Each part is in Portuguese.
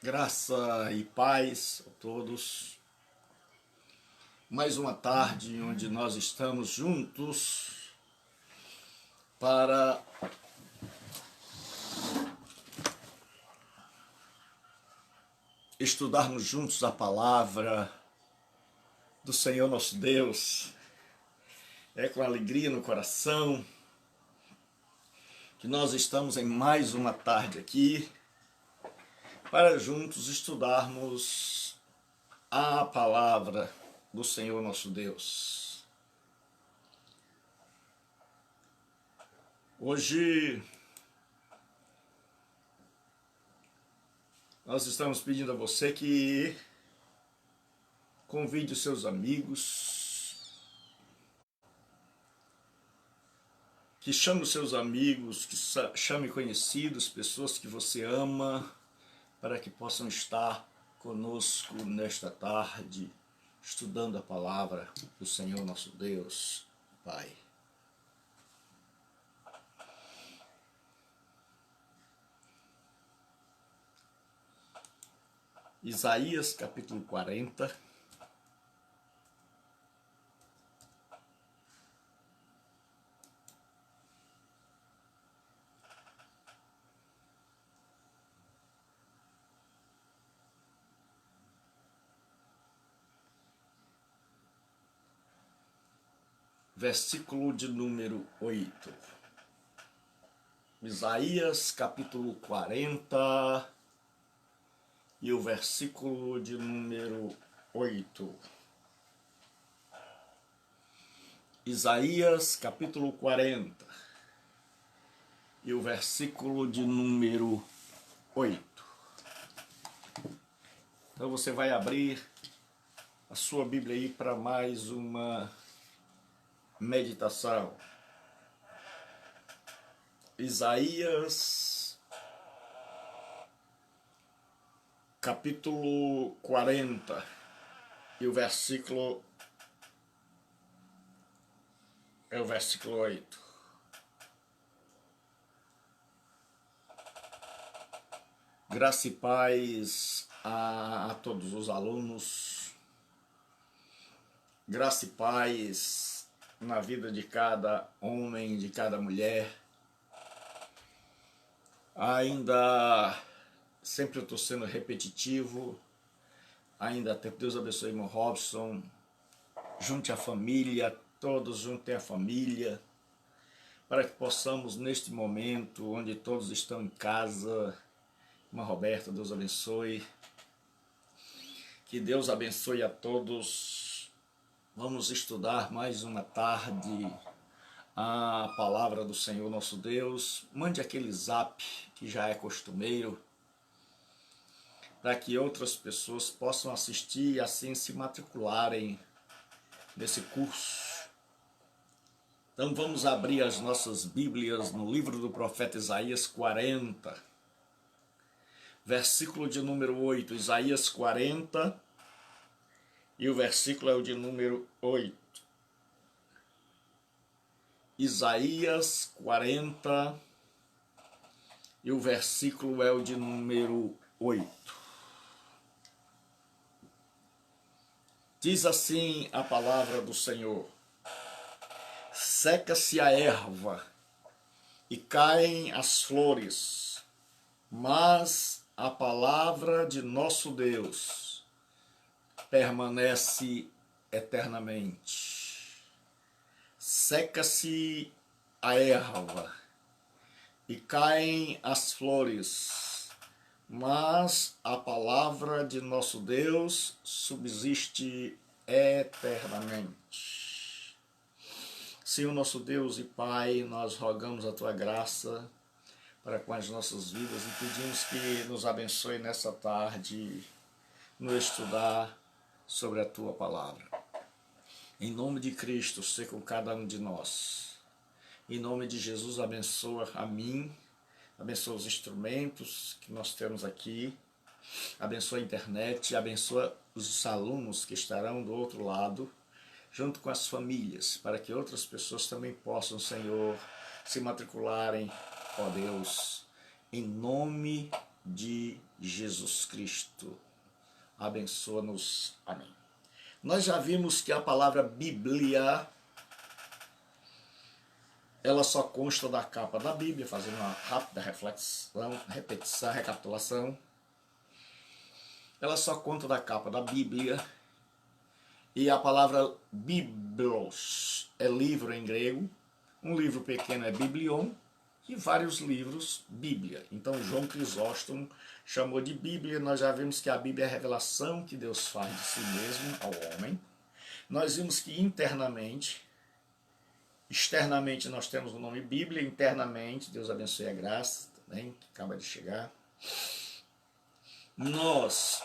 Graça e paz a todos. Mais uma tarde onde nós estamos juntos para estudarmos juntos a palavra do Senhor nosso Deus. É com alegria no coração que nós estamos em mais uma tarde aqui para juntos estudarmos a palavra do Senhor nosso Deus. Hoje nós estamos pedindo a você que convide os seus amigos, que chame os seus amigos, que chame conhecidos, pessoas que você ama, para que possam estar conosco nesta tarde, estudando a palavra do Senhor nosso Deus, Pai. Isaías capítulo 40. Versículo de número 8. Isaías capítulo 40 e o versículo de número 8. Isaías capítulo 40 e o versículo de número 8. Então você vai abrir a sua Bíblia aí para mais uma meditação. Isaías capítulo 40 e o versículo é o versículo 8. Graça e paz a todos os alunos, graça e paz na vida de cada homem, de cada mulher. Ainda, sempre eu estou sendo repetitivo, ainda Deus abençoe irmão Robson, junte a família, todos juntem a família, para que possamos neste momento, onde todos estão em casa, irmã Roberta, Deus abençoe, que Deus abençoe a todos. Vamos estudar mais uma tarde a palavra do Senhor nosso Deus. Mande aquele zap que já é costumeiro, para que outras pessoas possam assistir e assim se matricularem nesse curso. Então vamos abrir as nossas Bíblias no livro do profeta Isaías 40, versículo de número 8. Isaías 40 e o versículo é o de número 8. Isaías 40 e o versículo é o de número 8. Diz assim a palavra do Senhor: seca-se a erva e caem as flores, mas a palavra de nosso Deus permanece eternamente. Seca-se a erva e caem as flores, mas a palavra de nosso Deus subsiste eternamente. Senhor nosso Deus e Pai, nós rogamos a Tua graça para com as nossas vidas e pedimos que nos abençoe nessa tarde no estudar sobre a Tua palavra. Em nome de Cristo, seja com cada um de nós. Em nome de Jesus, abençoa a mim, abençoa os instrumentos que nós temos aqui, abençoa a internet, abençoa os alunos que estarão do outro lado, junto com as famílias, para que outras pessoas também possam, Senhor, se matricularem, ó Deus, em nome de Jesus Cristo. Abençoa-nos. Amém. Nós já vimos que a palavra Bíblia, ela só consta da capa da Bíblia, fazendo uma rápida reflexão, repetição, recapitulação. Ela só conta da capa da Bíblia. E a palavra biblos é livro em grego. Um livro pequeno é biblion. E vários livros, Bíblia. Então João Crisóstomo chamou de Bíblia. Nós já vimos que a Bíblia é a revelação que Deus faz de si mesmo ao homem. Nós vimos que internamente, externamente nós temos o nome Bíblia, internamente, Deus abençoe a graça também, que acaba de chegar. Nós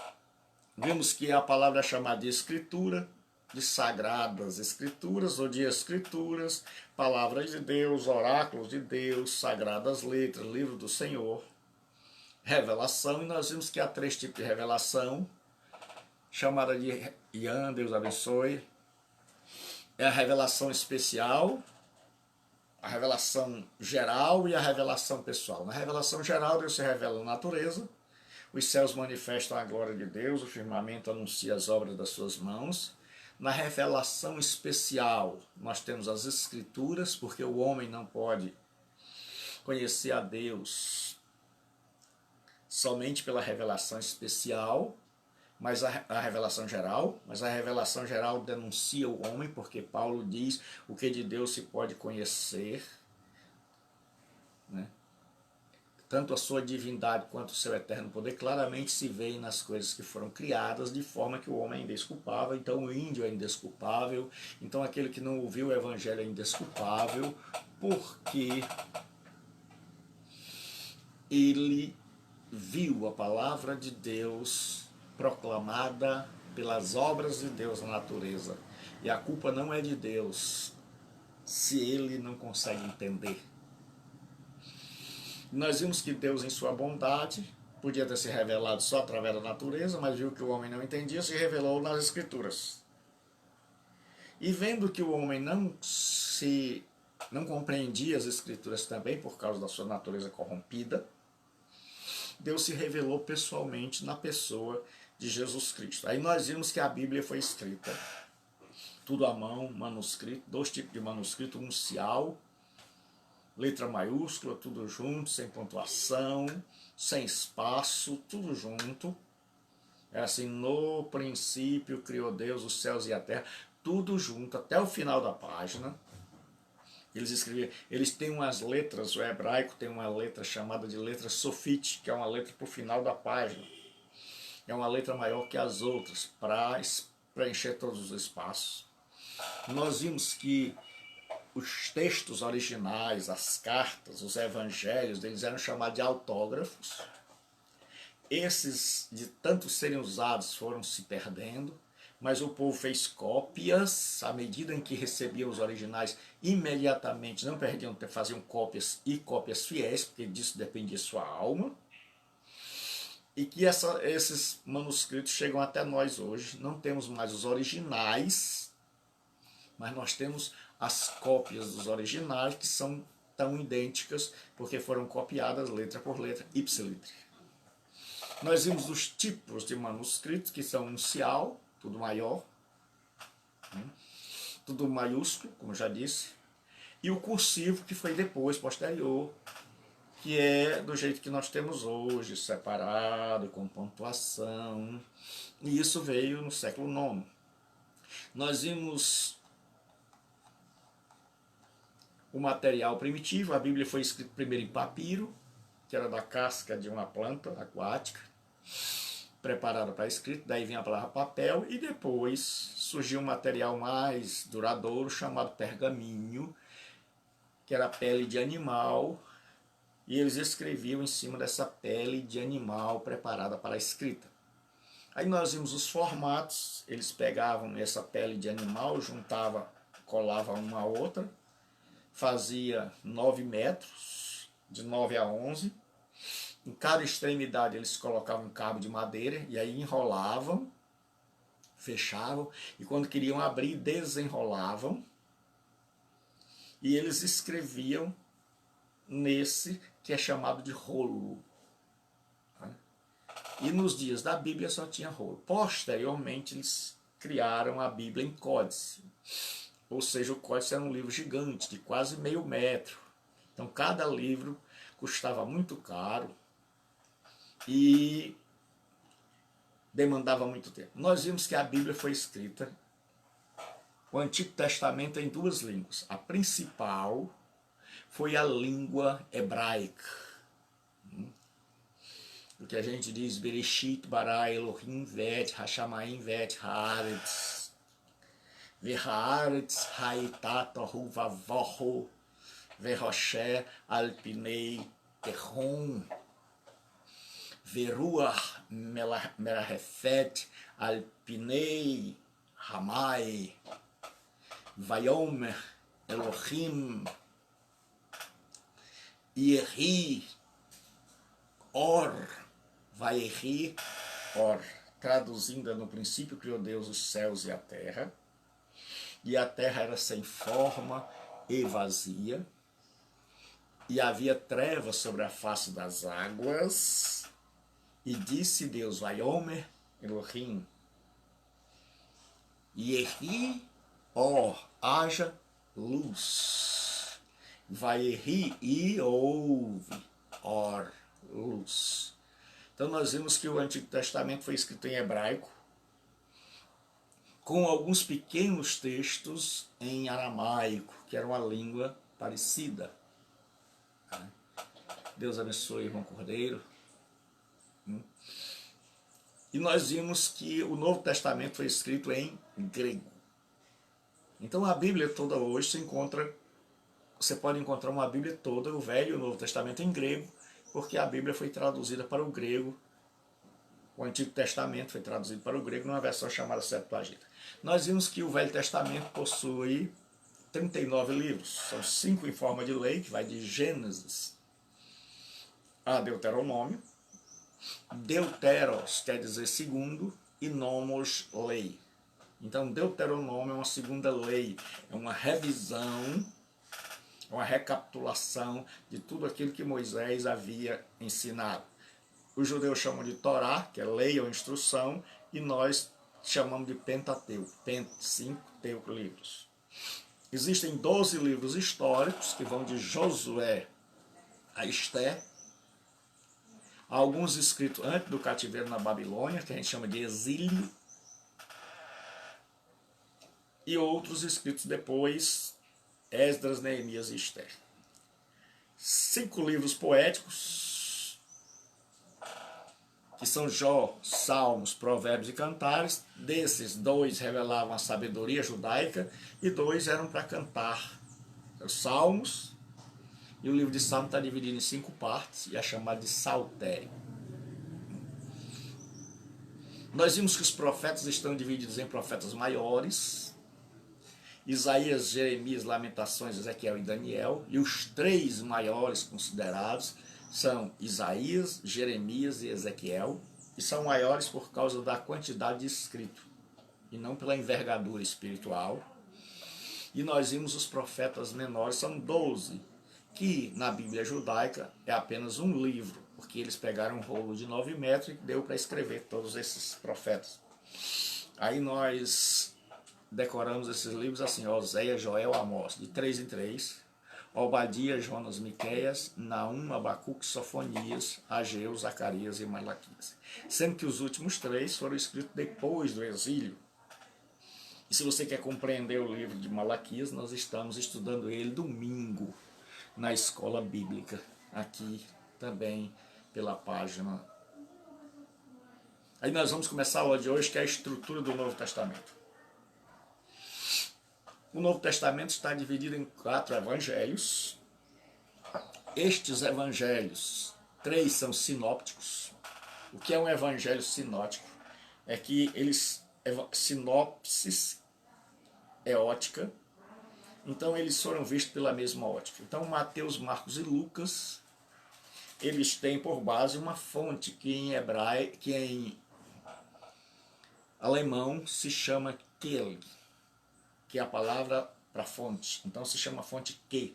vimos que a palavra é chamada de Escritura, de sagradas escrituras ou de escrituras, palavras de Deus, oráculos de Deus, sagradas letras, livro do Senhor, revelação. E nós vimos que há 3 tipos de revelação, chamada de Ian, Deus abençoe. É a revelação especial, a revelação geral e a revelação pessoal. Na revelação geral, Deus se revela na natureza, os céus manifestam a glória de Deus, o firmamento anuncia as obras das suas mãos. Na revelação especial, nós temos as Escrituras, porque o homem não pode conhecer a Deus somente pela revelação especial, mas a revelação geral. Mas a revelação geral denuncia o homem, porque Paulo diz o que de Deus se pode conhecer, né? Tanto a sua divindade quanto o seu eterno poder claramente se veem nas coisas que foram criadas, de forma que o homem é indesculpável. Então o índio é indesculpável, então aquele que não ouviu o evangelho é indesculpável, porque ele viu a palavra de Deus proclamada pelas obras de Deus na natureza. E a culpa não é de Deus se ele não consegue entender. Nós vimos que Deus, em sua bondade, podia ter se revelado só através da natureza, mas viu que o homem não entendia, se revelou nas Escrituras. E vendo que o homem não compreendia as Escrituras também, por causa da sua natureza corrompida, Deus se revelou pessoalmente na pessoa de Jesus Cristo. Aí nós vimos que a Bíblia foi escrita, tudo à mão, manuscrito, 2 tipos de manuscrito, uncial, letra maiúscula, tudo junto, sem pontuação, sem espaço, tudo junto. É assim, no princípio criou Deus os céus e a terra, tudo junto, até o final da página. Eles escreviam, eles têm umas letras, o hebraico tem uma letra chamada de letra sofite, que é uma letra para o final da página. É uma letra maior que as outras, para preencher todos os espaços. Nós vimos que os textos originais, as cartas, os evangelhos, eles eram chamados de autógrafos. Esses, de tanto serem usados, foram se perdendo, mas o povo fez cópias, à medida em que recebiam os originais, imediatamente, não perdiam, faziam cópias e cópias fiéis, porque disso dependia sua alma. E que esses manuscritos chegam até nós hoje. Não temos mais os originais, mas nós temos as cópias dos originais, que são tão idênticas, porque foram copiadas letra por letra, ipsiliter. Nós vimos os tipos de manuscritos, que são uncial, tudo maior, tudo maiúsculo, como já disse, e o cursivo, que foi depois, posterior, que é do jeito que nós temos hoje, separado, com pontuação, e isso veio no século IX. Nós vimos o material primitivo. A Bíblia foi escrita primeiro em papiro, que era da casca de uma planta aquática, preparada para escrita, daí vinha a palavra papel, e depois surgiu um material mais duradouro chamado pergaminho, que era pele de animal, e eles escreviam em cima dessa pele de animal preparada para a escrita. Aí nós vimos os formatos, eles pegavam essa pele de animal, juntavam, colavam uma a outra, fazia 9 metros, de 9 a 11. Em cada extremidade eles colocavam um cabo de madeira e aí enrolavam, fechavam, e quando queriam abrir, desenrolavam, e eles escreviam nesse que é chamado de rolo. E nos dias da Bíblia só tinha rolo. Posteriormente eles criaram a Bíblia em códice. Ou seja, o códice era um livro gigante, de quase meio metro. Então cada livro custava muito caro e demandava muito tempo. Nós vimos que a Bíblia foi escrita, o Antigo Testamento, em duas línguas. A principal foi a língua hebraica. O que a gente diz, Bereshit bara Elohim vet hashamayim vet haaretz vehaaretz haita tohu vavohu veroshe alpinei tehom veruach merahefet alpinei hamai vayomer Elohim yehi or Vayehi, or, traduzindo, no princípio criou Deus os céus e a terra era sem forma e vazia, e havia trevas sobre a face das águas, e disse Deus, Vayomer Elohim, Yehi, or, haja luz, Vayehi, e houve, or, luz. Então nós vimos que o Antigo Testamento foi escrito em hebraico, com alguns pequenos textos em aramaico, que era uma língua parecida. Deus abençoe, irmão Cordeiro. E nós vimos que o Novo Testamento foi escrito em grego. Então a Bíblia toda hoje você pode encontrar uma Bíblia toda, o Velho e o Novo Testamento, em grego, porque a Bíblia foi traduzida para o grego. O Antigo Testamento foi traduzido para o grego numa versão chamada Septuaginta. Nós vimos que o Velho Testamento possui 39 livros. São 5 em forma de lei, que vai de Gênesis a Deuteronômio. Deuteros quer dizer segundo e nomos, lei. Então Deuteronômio é uma segunda lei, é uma revisão, uma recapitulação de tudo aquilo que Moisés havia ensinado. Os judeus chamam de Torá, que é lei ou instrução, e nós chamamos de Pentateuco, 5 livros. Existem 12 livros históricos, que vão de Josué a Esther, alguns escritos antes do cativeiro na Babilônia, que a gente chama de exílio, e outros escritos depois, Esdras, Neemias e Esther. 5 livros poéticos, que são Jó, Salmos, Provérbios e Cantares. Desses, 2 revelavam a sabedoria judaica e 2 eram para cantar. Os Salmos, e o livro de Salmos está dividido em 5 partes e é chamado de Saltério. Nós vimos que os profetas estão divididos em profetas maiores, Isaías, Jeremias, Lamentações, Ezequiel e Daniel, e os 3 maiores considerados são Isaías, Jeremias e Ezequiel, e são maiores por causa da quantidade de escrito, e não pela envergadura espiritual. E nós vimos os profetas menores, são 12, que na Bíblia judaica é apenas um livro, porque eles pegaram um rolo de 9 metros e deu para escrever todos esses profetas. Aí nós decoramos esses livros assim, Oséias, Joel, Amós, de 3 em 3, Obadias, Jonas, Miqueias, Naum, Abacuque, Sofonias, Ageu, Zacarias e Malaquias. Sendo que os últimos 3 foram escritos depois do exílio. E se você quer compreender o livro de Malaquias, nós estamos estudando ele domingo na escola bíblica, aqui também pela página. Aí nós vamos começar a aula de hoje, que é a estrutura do Novo Testamento. O Novo Testamento está dividido em 4 evangelhos. Estes evangelhos, 3 são sinópticos. O que é um evangelho sinóptico? É que sinopsis é ótica, então eles foram vistos pela mesma ótica. Então Mateus, Marcos e Lucas, eles têm por base uma fonte que em alemão se chama Quelle, que é a palavra para fonte, então se chama fonte Q.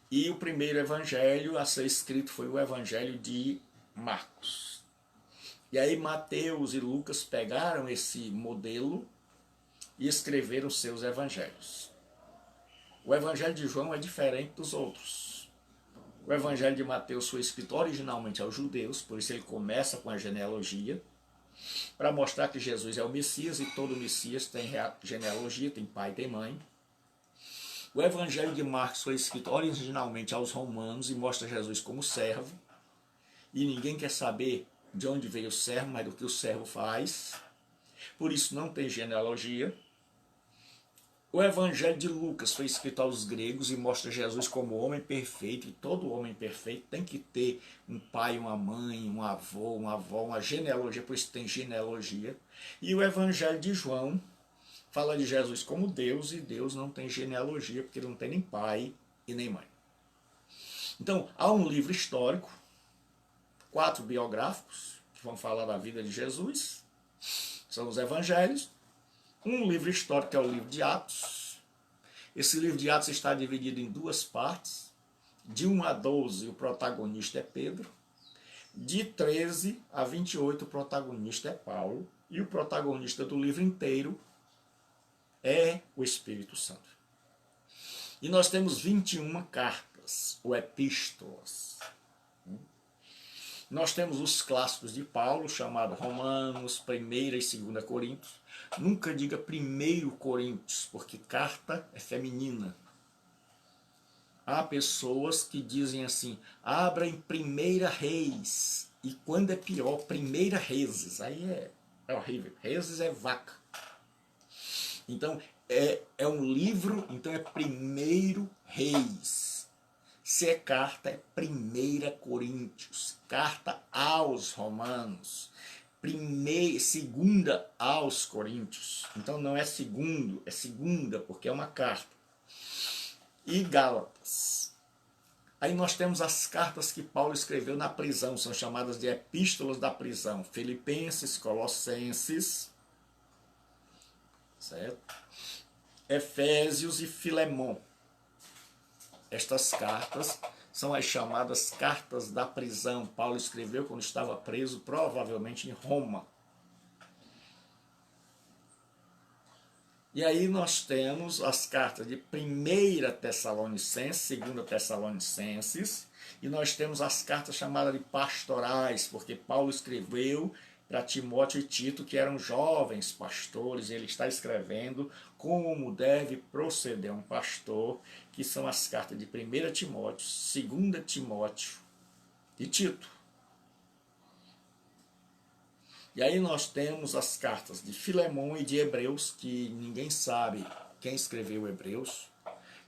E o primeiro evangelho a ser escrito foi o evangelho de Marcos. E aí Mateus e Lucas pegaram esse modelo e escreveram seus evangelhos. O evangelho de João é diferente dos outros. O evangelho de Mateus foi escrito originalmente aos judeus, por isso ele começa com a genealogia, para mostrar que Jesus é o Messias e todo Messias tem genealogia, tem pai e tem mãe. O evangelho de Marcos foi escrito originalmente aos romanos e mostra Jesus como servo, e ninguém quer saber de onde veio o servo, mas do que o servo faz, por isso não tem genealogia. O evangelho de Lucas foi escrito aos gregos e mostra Jesus como homem perfeito, e todo homem perfeito tem que ter um pai, uma mãe, um avô, uma avó, uma genealogia, por isso tem genealogia. E o evangelho de João fala de Jesus como Deus, e Deus não tem genealogia, porque ele não tem nem pai e nem mãe. Então, há um livro histórico, 4 biográficos, que vão falar da vida de Jesus, são os evangelhos. Um livro histórico, que é o livro de Atos. Esse livro de Atos está dividido em 2 partes. De 1 a 12, o protagonista é Pedro. De 13 a 28, o protagonista é Paulo. E o protagonista do livro inteiro é o Espírito Santo. E nós temos 21 cartas, ou epístolas. Nós temos os clássicos de Paulo, chamado Romanos, 1ª e 2ª Coríntios. Nunca diga 1 Coríntios, porque carta é feminina. Há pessoas que dizem assim, abra em 1 Reis, e quando é pior, 1 Reis, aí é horrível, Reis é vaca. Então, é um livro, então é 1 Reis. Se é carta, é 1 Coríntios, carta aos Romanos, 2ª aos Coríntios. Então não é segundo, é 2ª, porque é uma carta. E Gálatas. Aí nós temos as cartas que Paulo escreveu na prisão, são chamadas de epístolas da prisão. Filipenses, Colossenses, certo? Efésios e Filemon. Estas cartas são as chamadas cartas da prisão. Paulo escreveu quando estava preso, provavelmente em Roma. E aí nós temos as cartas de 1 Tessalonicenses, 2 Tessalonicenses, e nós temos as cartas chamadas de pastorais, porque Paulo escreveu para Timóteo e Tito, que eram jovens pastores, e ele está escrevendo como deve proceder um pastor, que são as cartas de 1 Timóteo, 2 Timóteo e Tito. E aí nós temos as cartas de Filemon e de Hebreus, que ninguém sabe quem escreveu Hebreus.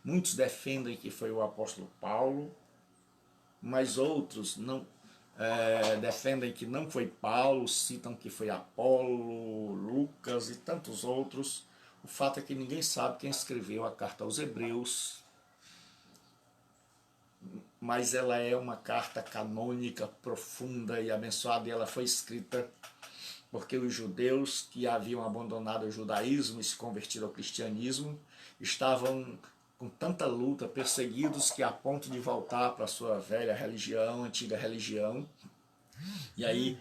Muitos defendem que foi o apóstolo Paulo, mas outros não defendem que não foi Paulo, citam que foi Apolo, Lucas e tantos outros. O fato é que ninguém sabe quem escreveu a carta aos Hebreus, mas ela é uma carta canônica, profunda e abençoada, e ela foi escrita porque os judeus que haviam abandonado o judaísmo e se convertido ao cristianismo estavam com tanta luta, perseguidos, que a ponto de voltar para a sua velha religião, antiga religião. E aí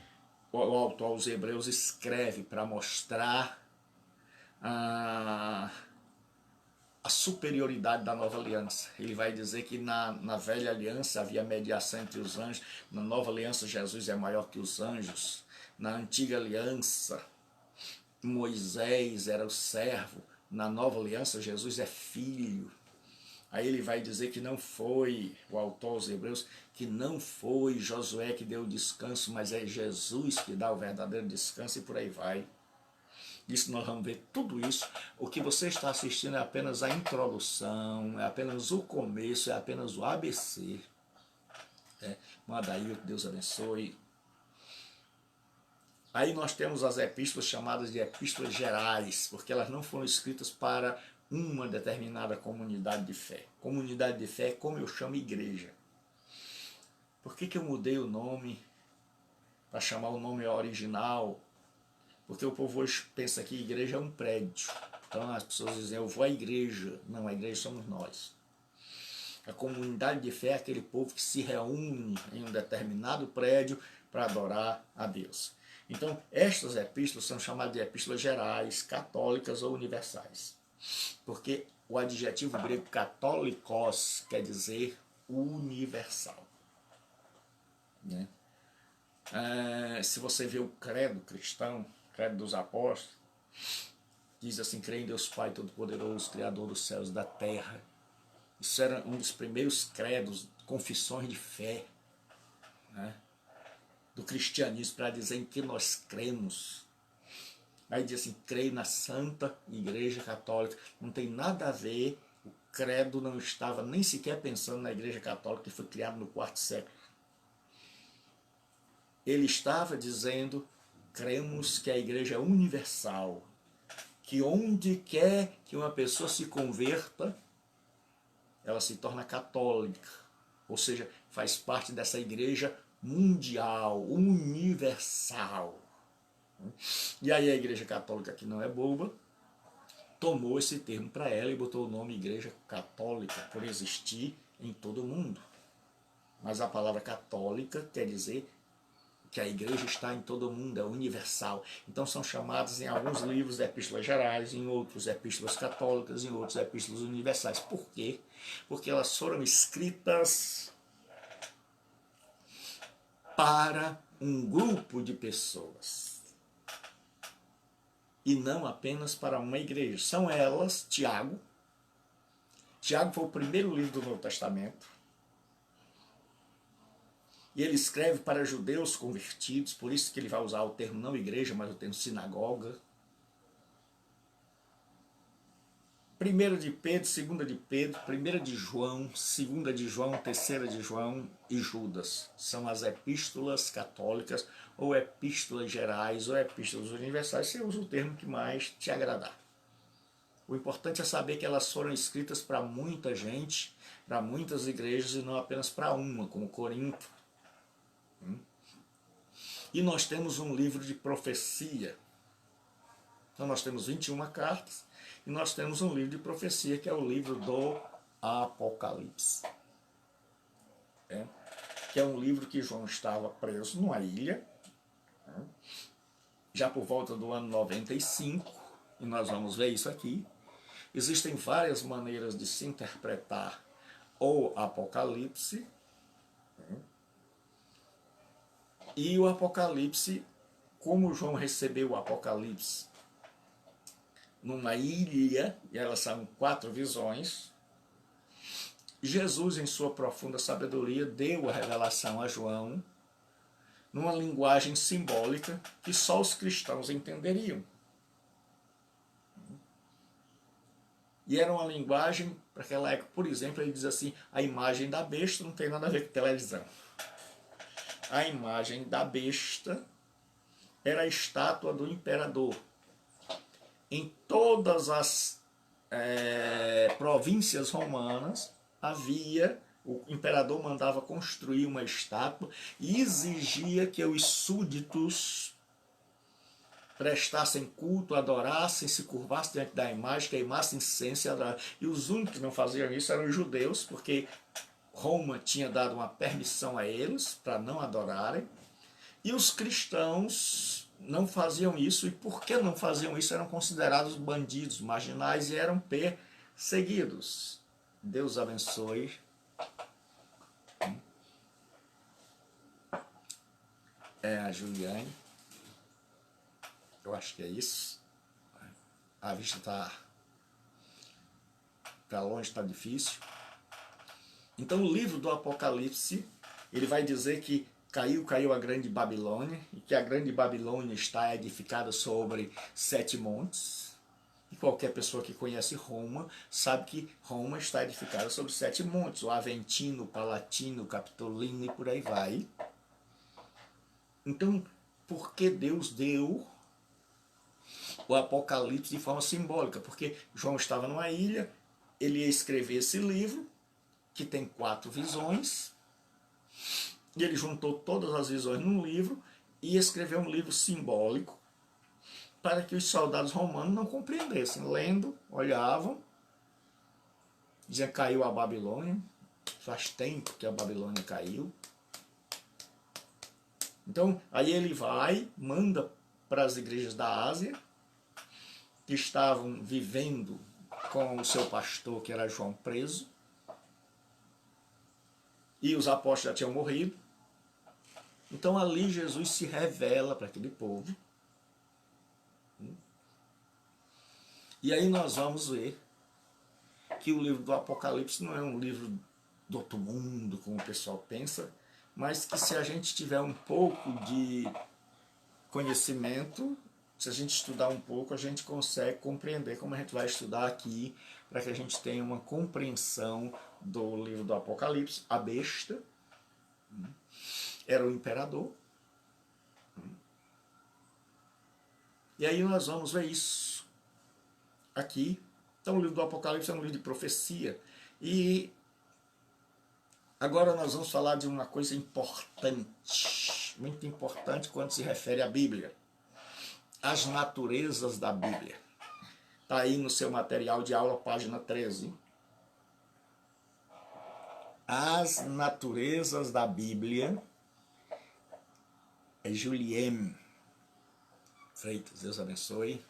o autor aos Hebreus escreve para mostrar a superioridade da nova aliança. Ele vai dizer que na velha aliança havia mediação entre os anjos, na nova aliança Jesus é maior que os anjos, na antiga aliança Moisés era o servo, na nova aliança Jesus é filho. Aí ele vai dizer que não foi, o autor aos Hebreus, que não foi Josué que deu o descanso, mas é Jesus que dá o verdadeiro descanso, e por aí vai. Isso nós vamos ver tudo isso. O que você está assistindo é apenas a introdução, é apenas o começo, é apenas o ABC. Manda aí, que Deus abençoe. Aí nós temos as epístolas chamadas de epístolas gerais, porque elas não foram escritas para uma determinada comunidade de fé. Comunidade de fé é como eu chamo igreja. Por que eu mudei o nome para chamar o nome original? Porque o povo hoje pensa que igreja é um prédio. Então as pessoas dizem, eu vou à igreja. Não, a igreja somos nós. A comunidade de fé é aquele povo que se reúne em um determinado prédio para adorar a Deus. Então, estas epístolas são chamadas de epístolas gerais, católicas ou universais. Porque o adjetivo grego católicos quer dizer universal. Né? Se você vê o credo cristão, credo dos apóstolos, diz assim: creio em Deus Pai Todo-Poderoso, Criador dos céus e da terra. Isso era um dos primeiros credos, confissões de fé, né, do cristianismo, para dizer em que nós cremos. Aí diz assim: creio na Santa Igreja Católica. Não tem nada a ver, o credo não estava nem sequer pensando na Igreja Católica, que foi criada no quarto século. Ele estava dizendo: cremos que a Igreja é universal, que onde quer que uma pessoa se converta, ela se torna católica, ou seja, faz parte dessa igreja mundial, universal. E aí a Igreja Católica, que não é boba, tomou esse termo para ela e botou o nome Igreja Católica, por existir em todo o mundo. Mas a palavra católica quer dizer que a igreja está em todo o mundo, é universal. Então são chamadas em alguns livros de epístolas gerais, em outros epístolas católicas, em outros epístolas universais. Por quê? Porque elas foram escritas para um grupo de pessoas e não apenas para uma igreja. São elas, Tiago. Tiago foi o primeiro livro do Novo Testamento. E ele escreve para judeus convertidos, por isso que ele vai usar o termo não igreja, mas o termo sinagoga. 1 de Pedro, 2 de Pedro, 1 de João, 2 de João, 3 de João e Judas. São as epístolas católicas, ou epístolas gerais, ou epístolas universais. Você usa o termo que mais te agradar. O importante é saber que elas foram escritas para muita gente, para muitas igrejas, e não apenas para uma, como Corinto. E nós temos um livro de profecia. Então nós temos 21 cartas e nós temos um livro de profecia, que é o livro do Apocalipse. Que é um livro que João estava preso numa ilha, já por volta do ano 95, e nós vamos ver isso aqui. Existem várias maneiras de se interpretar o Apocalipse. E o Apocalipse, como João recebeu o Apocalipse numa ilha, e elas são 4 visões, Jesus, em sua profunda sabedoria, deu a revelação a João numa linguagem simbólica que só os cristãos entenderiam. E era uma linguagem, para aquela época, por exemplo, ele diz assim: a imagem da besta não tem nada a ver com televisão. A imagem da besta era a estátua do imperador. Em todas as províncias romanas havia, o imperador mandava construir uma estátua e exigia que os súditos prestassem culto, adorassem, se curvassem diante da imagem, queimassem incenso e adorassem. E os únicos que não faziam isso eram os judeus, porque Roma tinha dado uma permissão a eles para não adorarem, e os cristãos não faziam isso, e porque não faziam isso eram considerados bandidos, marginais, e eram perseguidos. Deus abençoe. É a Juliane. Eu acho que é isso. A vista está para longe, está difícil. Então o livro do Apocalipse, ele vai dizer que caiu a grande Babilônia, e que a grande Babilônia está edificada sobre 7 montes. E qualquer pessoa que conhece Roma sabe que Roma está edificada sobre 7 montes, o Aventino, o Palatino, o Capitolino e por aí vai. Então, por que Deus deu o Apocalipse de forma simbólica? Porque João estava numa ilha, ele ia escrever esse livro, que tem 4 visões, e ele juntou todas as visões num livro e escreveu um livro simbólico para que os soldados romanos não compreendessem. Lendo, olhavam, diziam: caiu a Babilônia, faz tempo que a Babilônia caiu. Então, aí ele vai, manda para as igrejas da Ásia, que estavam vivendo com o seu pastor, que era João, preso, e os apóstolos já tinham morrido. Então ali Jesus se revela para aquele povo. E aí nós vamos ver que o livro do Apocalipse não é um livro do outro mundo, como o pessoal pensa, mas que se a gente tiver um pouco de conhecimento, se a gente estudar um pouco, a gente consegue compreender, como a gente vai estudar aqui, para que a gente tenha uma compreensão do livro do Apocalipse. A besta era o imperador. E aí nós vamos ver isso aqui. Então o livro do Apocalipse é um livro de profecia. E agora nós vamos falar de uma coisa importante, muito importante quando se refere à Bíblia. As naturezas da Bíblia. Está aí no seu material de aula, página 13. As naturezas da Bíblia. É Julien Freitas, Deus abençoe.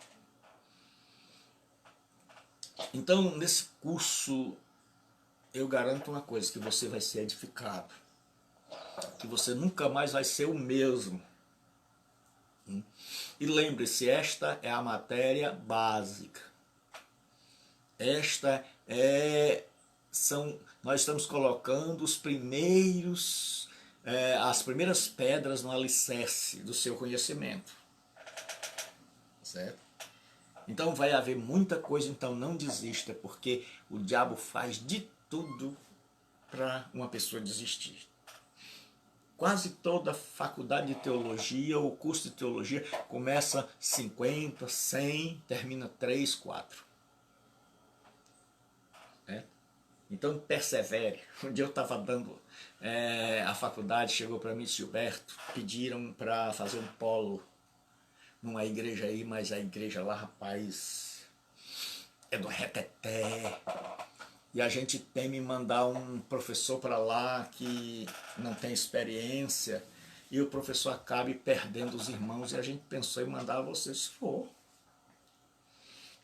Então, nesse curso, eu garanto uma coisa, que você vai ser edificado. Que você nunca mais vai ser o mesmo. E lembre-se, esta é a matéria básica. Nós estamos colocando os primeiros, as primeiras pedras no alicerce do seu conhecimento. Certo? Então vai haver muita coisa, então não desista, porque o diabo faz de tudo para uma pessoa desistir. Quase toda faculdade de teologia ou curso de teologia começa 50, 100, termina 3, 4. Então persevere. Um dia eu estava dando a faculdade, chegou para mim, Gilberto, pediram para fazer um polo numa igreja aí, mas a igreja lá, rapaz, é do reteté. E a gente teme mandar um professor para lá que não tem experiência, e o professor acabe perdendo os irmãos, e a gente pensou em mandar vocês, se for.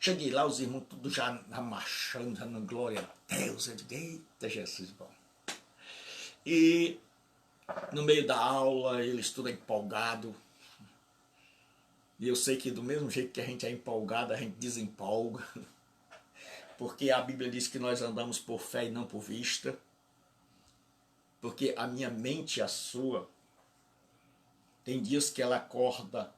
Cheguei lá, os irmãos tudo já marchando, dando glória a Deus. Eu digo, eita Jesus, bom. E no meio da aula, eles tudo empolgado. E eu sei que do mesmo jeito que a gente é empolgado, a gente desempolga. Porque a Bíblia diz que nós andamos por fé e não por vista. Porque a minha mente e a sua, tem dias que ela acorda,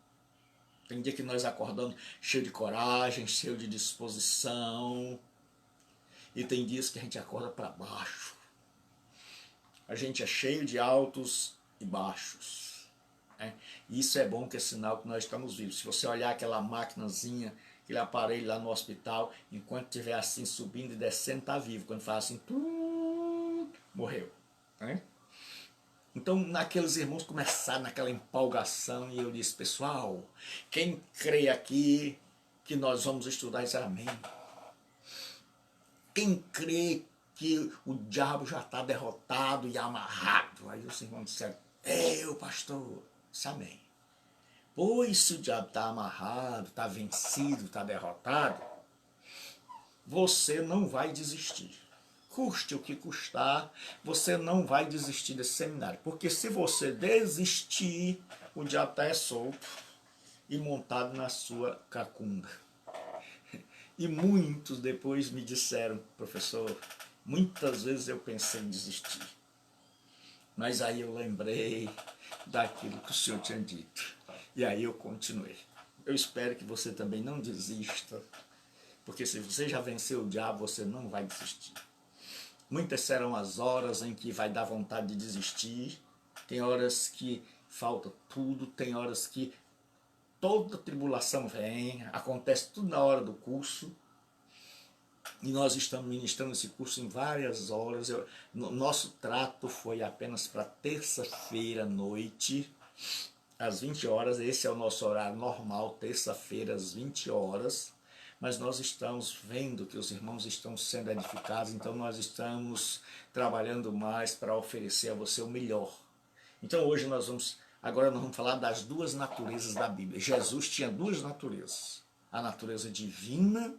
tem dia que nós acordamos cheio de coragem, cheio de disposição. E tem dias que a gente acorda para baixo. A gente é cheio de altos e baixos. Isso é bom, que é sinal que nós estamos vivos. Se você olhar aquela maquinazinha, aquele aparelho lá no hospital, enquanto estiver assim subindo e descendo, está vivo. Quando faz assim, morreu. Então, naqueles irmãos começaram naquela empolgação, e eu disse, pessoal, quem crê aqui que nós vamos estudar, isso, amém. Quem crê que o diabo já está derrotado e amarrado? Aí os irmãos disseram, eu, pastor, isso, amém. Pois se o diabo está amarrado, está vencido, está derrotado, você não vai desistir. Custe o que custar, você não vai desistir desse seminário. Porque se você desistir, o diabo está solto e montado na sua cacunda. E muitos depois me disseram, professor, muitas vezes eu pensei em desistir. Mas aí eu lembrei daquilo que o senhor tinha dito. E aí eu continuei. Eu espero que você também não desista, porque se você já venceu o diabo, você não vai desistir. Muitas serão as horas em que vai dar vontade de desistir. Tem horas que falta tudo, tem horas que toda tribulação vem, acontece tudo na hora do curso. E nós estamos ministrando esse curso em várias horas. Nosso trato foi apenas para terça-feira à noite, às 20 horas. Esse é o nosso horário normal, terça-feira às 20 horas. Mas nós estamos vendo que os irmãos estão sendo edificados, então nós estamos trabalhando mais para oferecer a você o melhor. Então hoje nós vamos Agora nós vamos falar das duas naturezas da Bíblia. Jesus tinha duas naturezas, a natureza divina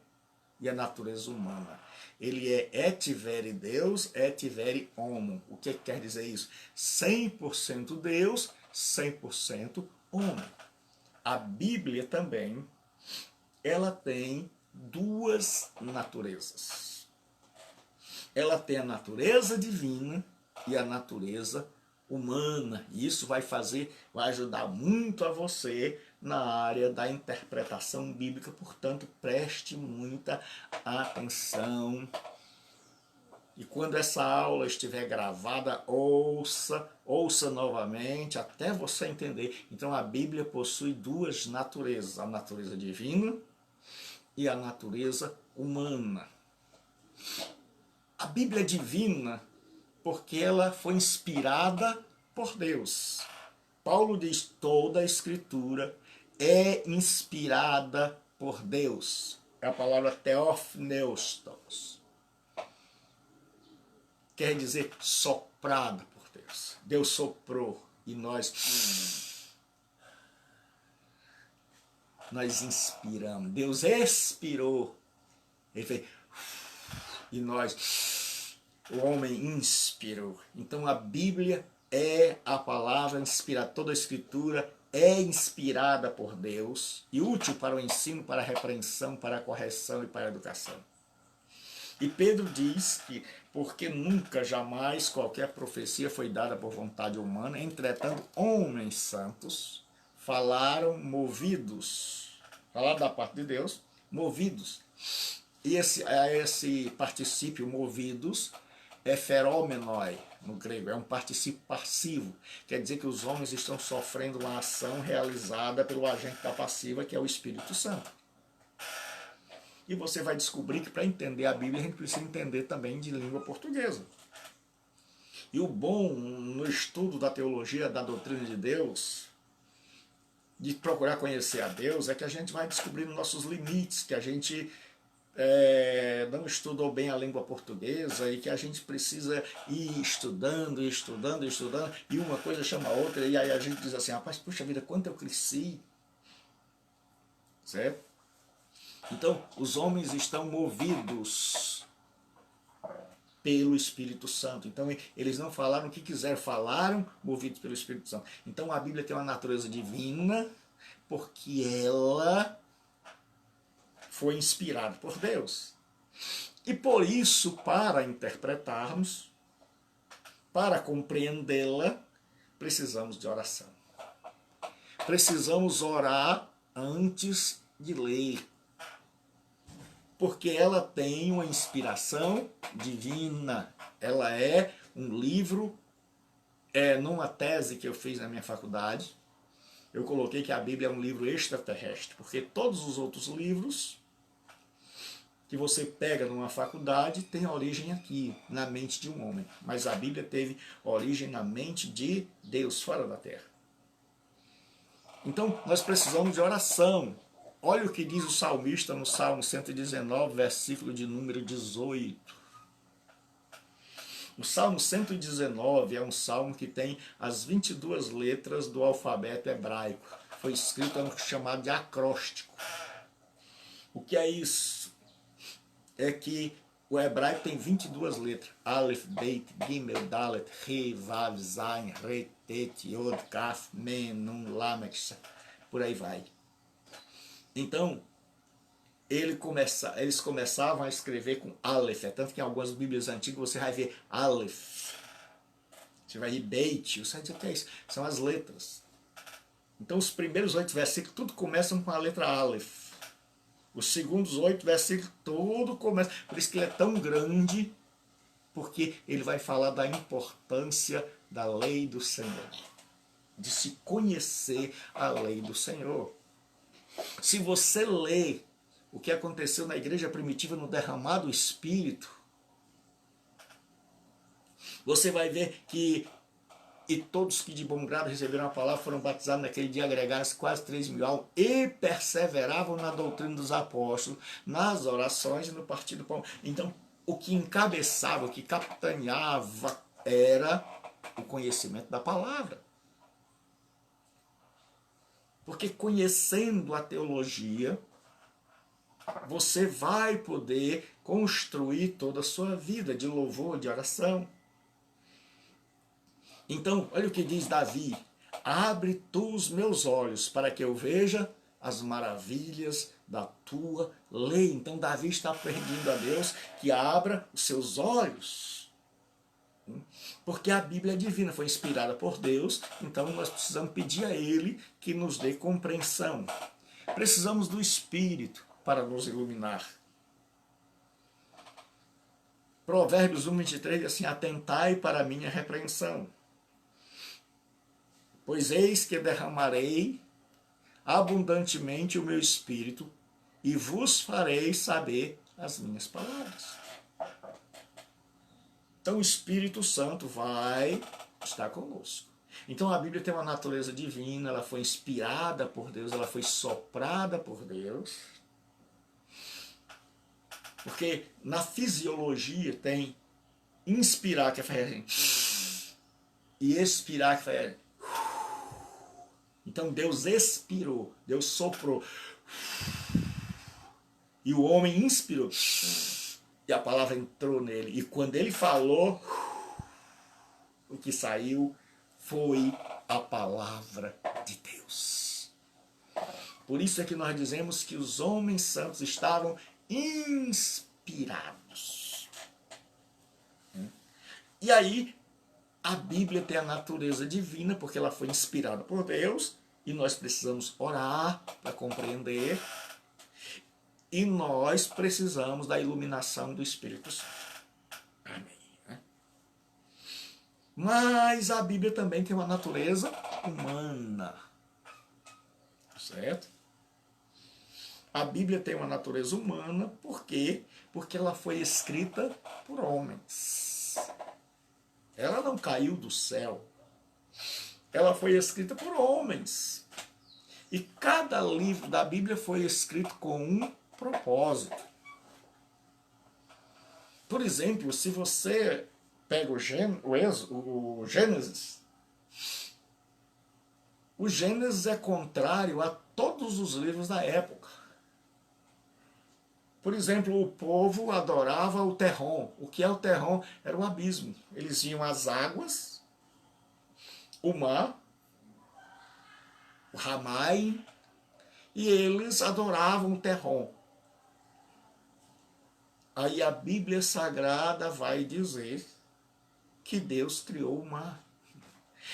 e a natureza humana. Ele é et vere Deus, et vere homo. O que quer dizer isso? 100% Deus, 100% homem. A Bíblia também, ela tem duas naturezas. Ela tem a natureza divina e a natureza humana. E isso vai ajudar muito a você na área da interpretação bíblica. Portanto, preste muita atenção. E quando essa aula estiver gravada, ouça novamente até você entender. Então a Bíblia possui duas naturezas, a natureza divina e a natureza humana. A Bíblia é divina porque ela foi inspirada por Deus. Paulo diz, toda a Escritura é inspirada por Deus. É a palavra theopneustos. Quer dizer soprada por Deus. Deus soprou e nós inspiramos. Deus expirou. Ele fez, e nós, o homem inspirou. Então a Bíblia é a palavra inspirada. Toda a Escritura é inspirada por Deus e útil para o ensino, para a repreensão, para a correção e para a educação. E Pedro diz que, porque nunca, jamais, qualquer profecia foi dada por vontade humana, entretanto, homens santos falaram da parte de Deus, movidos. E esse particípio movidos é feromenoi, no grego, é um particípio passivo. Quer dizer que os homens estão sofrendo uma ação realizada pelo agente da passiva, que é o Espírito Santo. E você vai descobrir que para entender a Bíblia a gente precisa entender também de língua portuguesa. E o bom no estudo da teologia, da doutrina de Deus, de procurar conhecer a Deus, é que a gente vai descobrindo nossos limites, que a gente não estudou bem a língua portuguesa e que a gente precisa ir estudando, e uma coisa chama a outra, e aí a gente diz assim, rapaz, puxa vida, quanto eu cresci, certo? Então, os homens estão movidos pelo Espírito Santo. Então, eles não falaram o que quiseram, falaram movidos pelo Espírito Santo. Então, a Bíblia tem uma natureza divina, porque ela foi inspirada por Deus. E por isso, para interpretarmos, para compreendê-la, precisamos de oração. Precisamos orar antes de ler. Porque ela tem uma inspiração divina. Ela é um livro, numa tese que eu fiz na minha faculdade, eu coloquei que a Bíblia é um livro extraterrestre, porque todos os outros livros que você pega numa faculdade têm origem aqui, na mente de um homem. Mas a Bíblia teve origem na mente de Deus, fora da terra. Então, nós precisamos de oração. Olha o que diz o salmista no Salmo 119, versículo de número 18. O Salmo 119 é um salmo que tem as 22 letras do alfabeto hebraico. Foi escrito no chamado de acróstico. O que é isso? É que o hebraico tem 22 letras. Aleph, Beit, Gimel, Dalet, He, Vav, Zayin, Re, Tet, Yod, Kaf, Men, Nun, Lamed, por aí vai. Então, eles começavam a escrever com Aleph, tanto que em algumas Bíblias antigas você vai ver Aleph, você vai ver Beit, você vai dizer o que é isso? São as letras. Então os primeiros 8 versículos, tudo começam com a letra Aleph. Os segundos 8 versículos, tudo começa, por isso que ele é tão grande, porque ele vai falar da importância da lei do Senhor, de se conhecer a lei do Senhor. Se você lê o que aconteceu na igreja primitiva no derramar do Espírito, você vai ver que e todos que de bom grado receberam a palavra foram batizados naquele dia, agregaram-se quase 3.000 almas e perseveravam na doutrina dos apóstolos, nas orações e no partir do pão. Então, o que encabeçava, o que capitaneava era o conhecimento da palavra. Porque conhecendo a teologia, você vai poder construir toda a sua vida de louvor, de oração. Então, olha o que diz Davi: abre tu os meus olhos para que eu veja as maravilhas da tua lei. Então Davi está pedindo a Deus que abra os seus olhos. Porque a Bíblia é divina, foi inspirada por Deus, então nós precisamos pedir a Ele que nos dê compreensão. Precisamos do Espírito para nos iluminar. Provérbios 1:23 diz assim: atentai para a minha repreensão, pois eis que derramarei abundantemente o meu Espírito e vos farei saber as minhas palavras. Então o Espírito Santo vai estar conosco. Então a Bíblia tem uma natureza divina, ela foi inspirada por Deus, ela foi soprada por Deus. Porque na fisiologia tem inspirar, que é fazer assim, e expirar, que é fazer. Então Deus expirou, Deus soprou. E o homem inspirou. E a palavra entrou nele. E quando ele falou, o que saiu foi a palavra de Deus. Por isso é que nós dizemos que os homens santos estavam inspirados. E aí, a Bíblia tem a natureza divina, porque ela foi inspirada por Deus, e nós precisamos orar para compreender, e nós precisamos da iluminação do Espírito Santo. Amém. Mas a Bíblia também tem uma natureza humana. Certo? A Bíblia tem uma natureza humana, por quê? Porque ela foi escrita por homens. Ela não caiu do céu. Ela foi escrita por homens. E cada livro da Bíblia foi escrito com um propósito. Por exemplo, se você pega o Gênesis, o Gênesis é contrário a todos os livros da época. Por exemplo, o povo adorava o Terron. O que é o Terron? Era o abismo. Eles viam as águas, o mar, o Ramai, e eles adoravam o Terron. Aí a Bíblia Sagrada vai dizer que Deus criou o mar.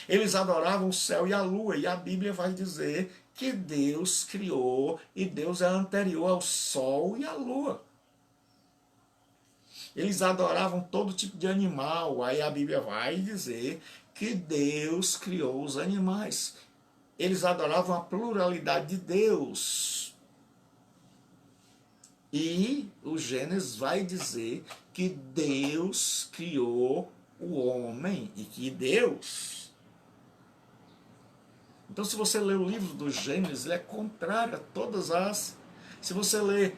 Eles adoravam o céu e a lua, e a Bíblia vai dizer que Deus criou, e Deus é anterior ao sol e à lua. Eles adoravam todo tipo de animal, aí a Bíblia vai dizer que Deus criou os animais. Eles adoravam a pluralidade de Deus. E o Gênesis vai dizer que Deus criou o homem e que Deus... Então, se você ler o livro do Gênesis, ele é contrário a todas as... Se você ler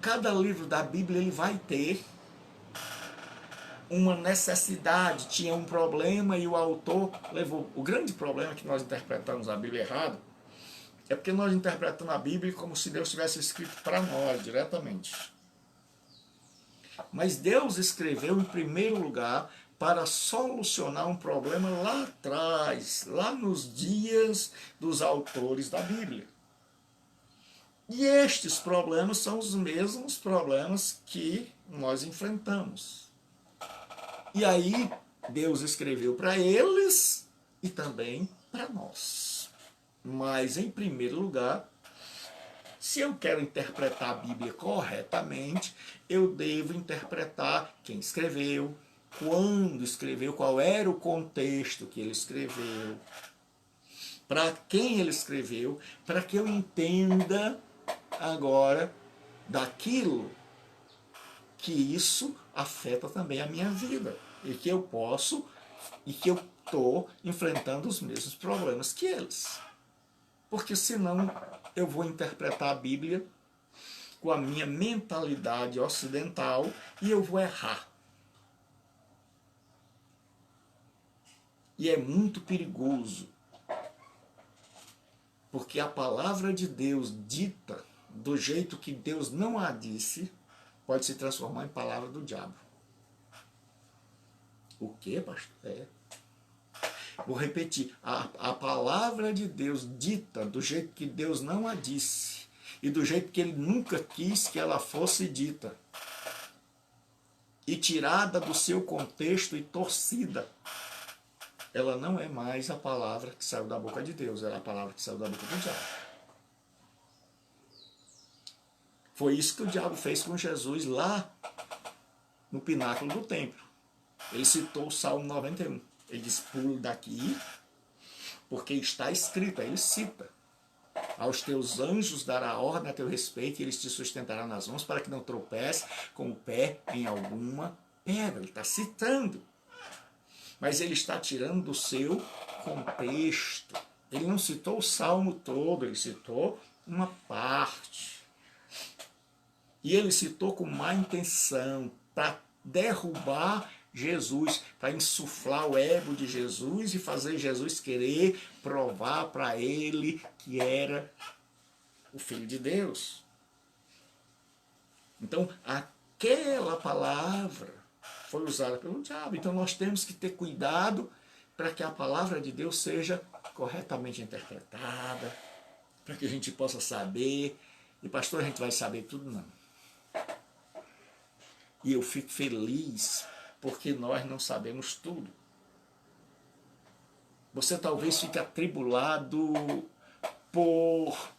cada livro da Bíblia, ele vai ter uma necessidade, tinha um problema e o autor levou... O grande problema é que nós interpretamos a Bíblia errado é porque nós interpretamos a Bíblia como se Deus tivesse escrito para nós, diretamente. Mas Deus escreveu em primeiro lugar para solucionar um problema lá atrás, lá nos dias dos autores da Bíblia. E estes problemas são os mesmos problemas que nós enfrentamos. E aí Deus escreveu para eles e também para nós. Mas, em primeiro lugar, se eu quero interpretar a Bíblia corretamente, eu devo interpretar quem escreveu, quando escreveu, qual era o contexto que ele escreveu, para quem ele escreveu, para que eu entenda agora daquilo que isso afeta também a minha vida e que eu posso e que eu estou enfrentando os mesmos problemas que eles. Porque senão eu vou interpretar a Bíblia com a minha mentalidade ocidental e eu vou errar. E é muito perigoso. Porque a palavra de Deus dita do jeito que Deus não a disse, pode se transformar em palavra do diabo. O quê, pastor? Vou repetir, a palavra de Deus dita do jeito que Deus não a disse, e do jeito que ele nunca quis que ela fosse dita, e tirada do seu contexto e torcida, ela não é mais a palavra que saiu da boca de Deus, ela é a palavra que saiu da boca do diabo. Foi isso que o diabo fez com Jesus lá no pináculo do templo. Ele citou o Salmo 91. Ele diz, pule daqui, porque está escrito, aí ele cita, aos teus anjos dará ordem a teu respeito e eles te sustentarão nas mãos para que não tropece com o pé em alguma pedra. Ele está citando. Mas ele está tirando do seu contexto. Ele não citou o salmo todo, ele citou uma parte. E ele citou com má intenção, para derrubar Jesus, para insuflar o ego de Jesus e fazer Jesus querer provar para ele que era o Filho de Deus. Então, aquela palavra foi usada pelo diabo. Então nós temos que ter cuidado para que a palavra de Deus seja corretamente interpretada, para que a gente possa saber. E pastor, a gente vai saber tudo não. E eu fico feliz porque nós não sabemos tudo. Você talvez fique atribulado por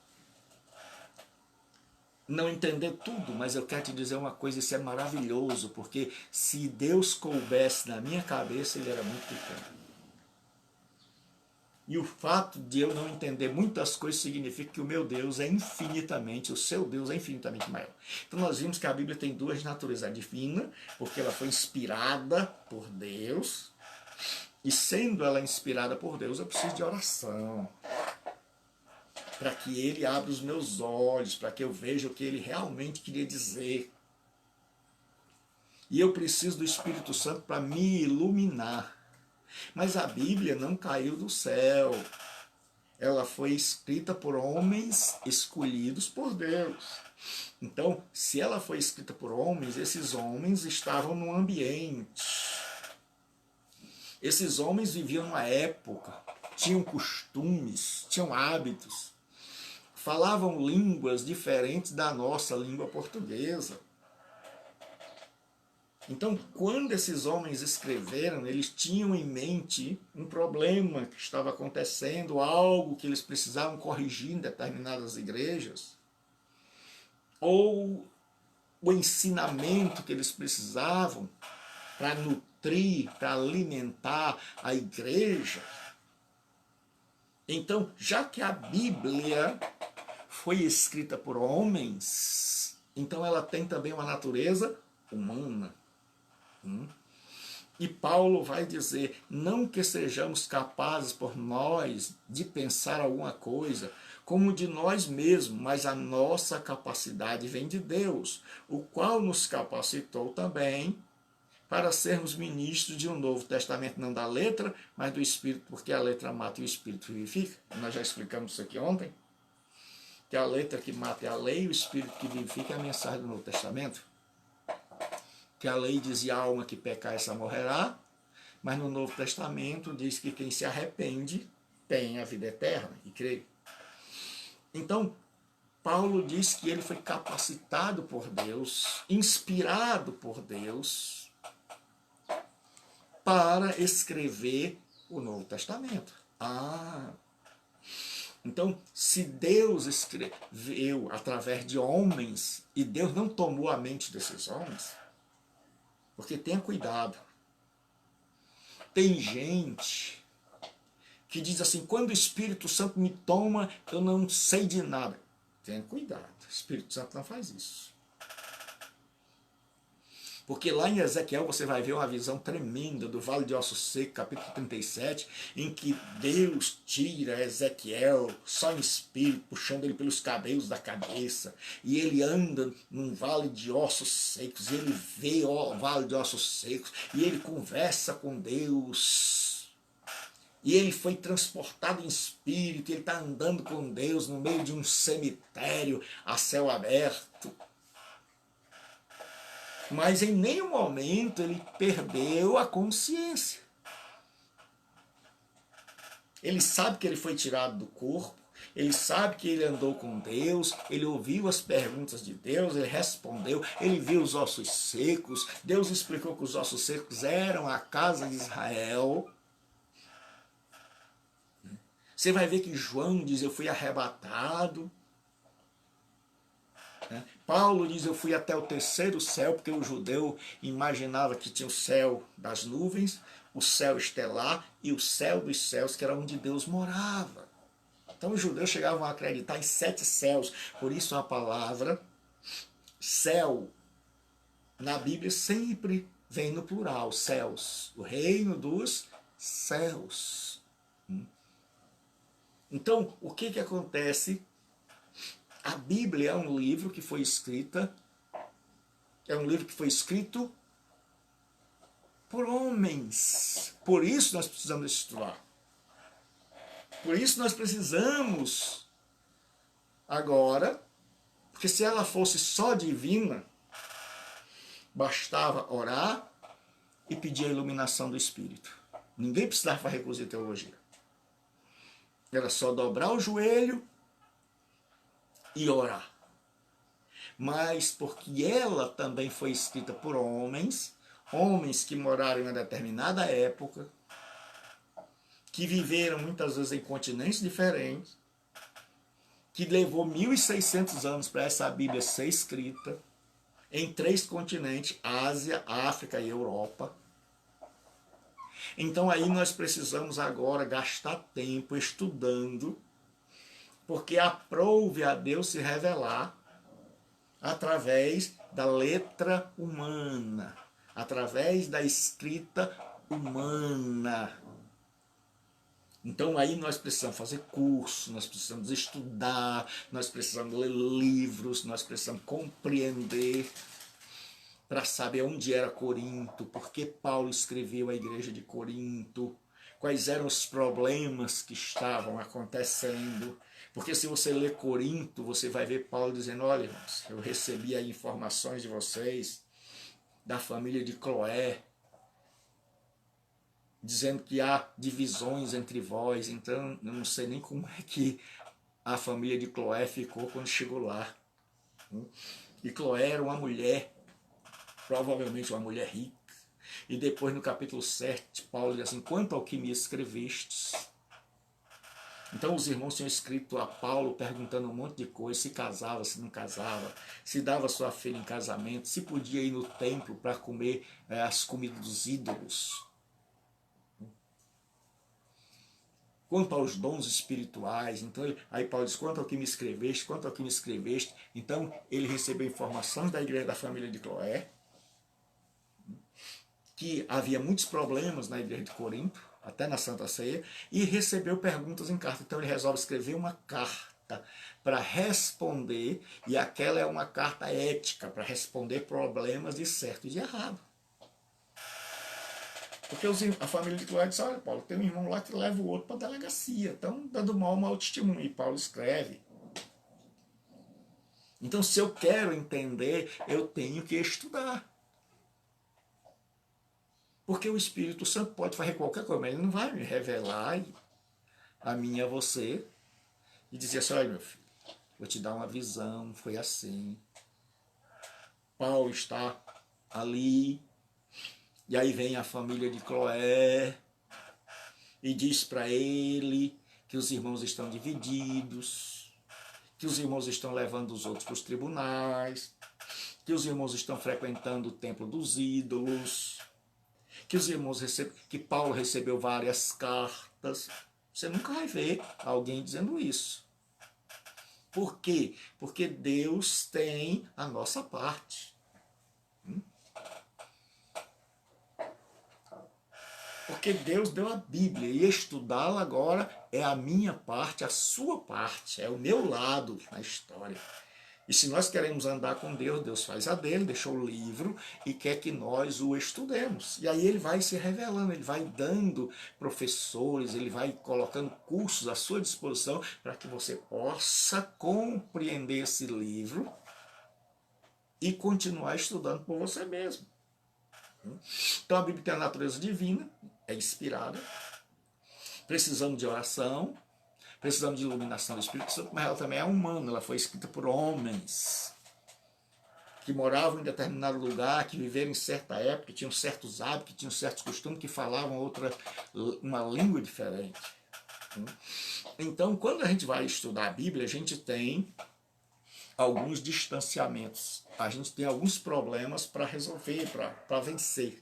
não entender tudo, mas eu quero te dizer uma coisa, isso é maravilhoso, porque se Deus coubesse na minha cabeça, ele era muito pequeno. E o fato de eu não entender muitas coisas significa que o meu Deus é infinitamente, o seu Deus é infinitamente maior. Então nós vimos que a Bíblia tem duas naturezas, a divina, porque ela foi inspirada por Deus, e sendo ela inspirada por Deus, eu preciso de oração, para que ele abra os meus olhos, para que eu veja o que ele realmente queria dizer. E eu preciso do Espírito Santo para me iluminar. Mas a Bíblia não caiu do céu. Ela foi escrita por homens escolhidos por Deus. Então, se ela foi escrita por homens, esses homens estavam num ambiente. Esses homens viviam numa época, tinham costumes, tinham hábitos, falavam línguas diferentes da nossa língua portuguesa. Então, quando esses homens escreveram, eles tinham em mente um problema que estava acontecendo, algo que eles precisavam corrigir em determinadas igrejas, ou o ensinamento que eles precisavam para nutrir, para alimentar a igreja. Então, já que a Bíblia foi escrita por homens, então ela tem também uma natureza humana. E Paulo vai dizer, não que sejamos capazes por nós de pensar alguma coisa, como de nós mesmos, mas a nossa capacidade vem de Deus, o qual nos capacitou também para sermos ministros de um novo testamento, não da letra, mas do Espírito, porque a letra mata e o Espírito vivifica. Nós já explicamos isso aqui ontem, que a letra que mata é a lei, o Espírito que vivifica é a mensagem do Novo Testamento. Que a lei dizia, a alma que pecar essa morrerá, mas no Novo Testamento diz que quem se arrepende tem a vida eterna, e crê. Então, Paulo diz que ele foi capacitado por Deus, inspirado por Deus, para escrever o Novo Testamento. Então, se Deus escreveu através de homens, e Deus não tomou a mente desses homens, porque tenha cuidado. Tem gente que diz assim, quando o Espírito Santo me toma, eu não sei de nada. Tenha cuidado, o Espírito Santo não faz isso. Porque lá em Ezequiel você vai ver uma visão tremenda do Vale de Ossos Secos, capítulo 37, em que Deus tira Ezequiel, só em espírito, puxando ele pelos cabelos da cabeça, e ele anda num vale de ossos secos, e ele vê o vale de ossos secos, e ele conversa com Deus. E ele foi transportado em espírito, ele está andando com Deus no meio de um cemitério a céu aberto. Mas em nenhum momento ele perdeu a consciência. Ele sabe que ele foi tirado do corpo, ele sabe que ele andou com Deus, ele ouviu as perguntas de Deus, ele respondeu, ele viu os ossos secos, Deus explicou que os ossos secos eram a casa de Israel. Você vai ver que João diz, eu fui arrebatado. Paulo diz, eu fui até o terceiro céu, porque o judeu imaginava que tinha o céu das nuvens, o céu estelar e o céu dos céus, que era onde Deus morava. Então os judeus chegavam a acreditar em 7 céus, por isso a palavra céu na Bíblia sempre vem no plural, céus, o reino dos céus. Então, o que acontece? A Bíblia é um livro que foi escrito por homens. Por isso nós precisamos estudar. Por isso nós precisamos agora, porque se ela fosse só divina, bastava orar e pedir a iluminação do Espírito. Ninguém precisava recurso de teologia. Era só dobrar o joelho e orar. Mas porque ela também foi escrita por homens, homens que moraram em uma determinada época, que viveram muitas vezes em continentes diferentes, que levou 1.600 anos para essa Bíblia ser escrita, em 3 continentes, Ásia, África e Europa. Então aí nós precisamos agora gastar tempo estudando, porque aprove a Deus se revelar através da letra humana, através da escrita humana. Então aí nós precisamos fazer curso, nós precisamos estudar, nós precisamos ler livros, nós precisamos compreender para saber onde era Corinto, por que Paulo escreveu a igreja de Corinto, quais eram os problemas que estavam acontecendo. Porque se você ler Corinto, você vai ver Paulo dizendo, olha, irmãos, eu recebi aí informações de vocês, da família de Cloé, dizendo que há divisões entre vós, então eu não sei nem como é que a família de Cloé ficou quando chegou lá. E Cloé era uma mulher, provavelmente uma mulher rica. E depois no capítulo 7, Paulo diz assim, quanto ao que me escrevestes. Então os irmãos tinham escrito a Paulo perguntando um monte de coisa, se casava, se não casava, se dava sua filha em casamento, se podia ir no templo para comer as comidas dos ídolos. Quanto aos dons espirituais, então aí Paulo diz, quanto ao que me escreveste, quanto ao que me escreveste. Então ele recebeu informações da igreja da família de Cloé, que havia muitos problemas na igreja de Corinto, até na Santa Ceia, e recebeu perguntas em carta. Então ele resolve escrever uma carta para responder, e aquela é uma carta ética, para responder problemas de certo e de errado. Porque a família de Cloé disse, olha Paulo, tem um irmão lá que leva o outro para a delegacia, estão dando mau testemunho, e Paulo escreve. Então se eu quero entender, eu tenho que estudar. Porque o Espírito Santo pode fazer qualquer coisa, mas ele não vai me revelar a mim e a você e dizer assim, olha meu filho, vou te dar uma visão, foi assim. Paulo está ali, e aí vem a família de Cloé e diz para ele que os irmãos estão divididos, que os irmãos estão levando os outros para os tribunais, que os irmãos estão frequentando o templo dos ídolos, que os irmãos que Paulo recebeu várias cartas. Você nunca vai ver alguém dizendo isso. Por quê? Porque Deus tem a nossa parte. Porque Deus deu a Bíblia e estudá-la agora é a minha parte, a sua parte, é o meu lado na história. E se nós queremos andar com Deus, Deus faz a dele, deixou o livro e quer que nós o estudemos. E aí ele vai se revelando, ele vai dando professores, ele vai colocando cursos à sua disposição para que você possa compreender esse livro e continuar estudando por você mesmo. Então a Bíblia tem a natureza divina, é inspirada, precisamos de oração, precisamos de iluminação do Espírito Santo, mas ela também é humana, ela foi escrita por homens que moravam em determinado lugar, que viveram em certa época, que tinham certos hábitos, que tinham certos costumes, que falavam uma língua diferente. Então, quando a gente vai estudar a Bíblia, a gente tem alguns distanciamentos, a gente tem alguns problemas para resolver, para vencer,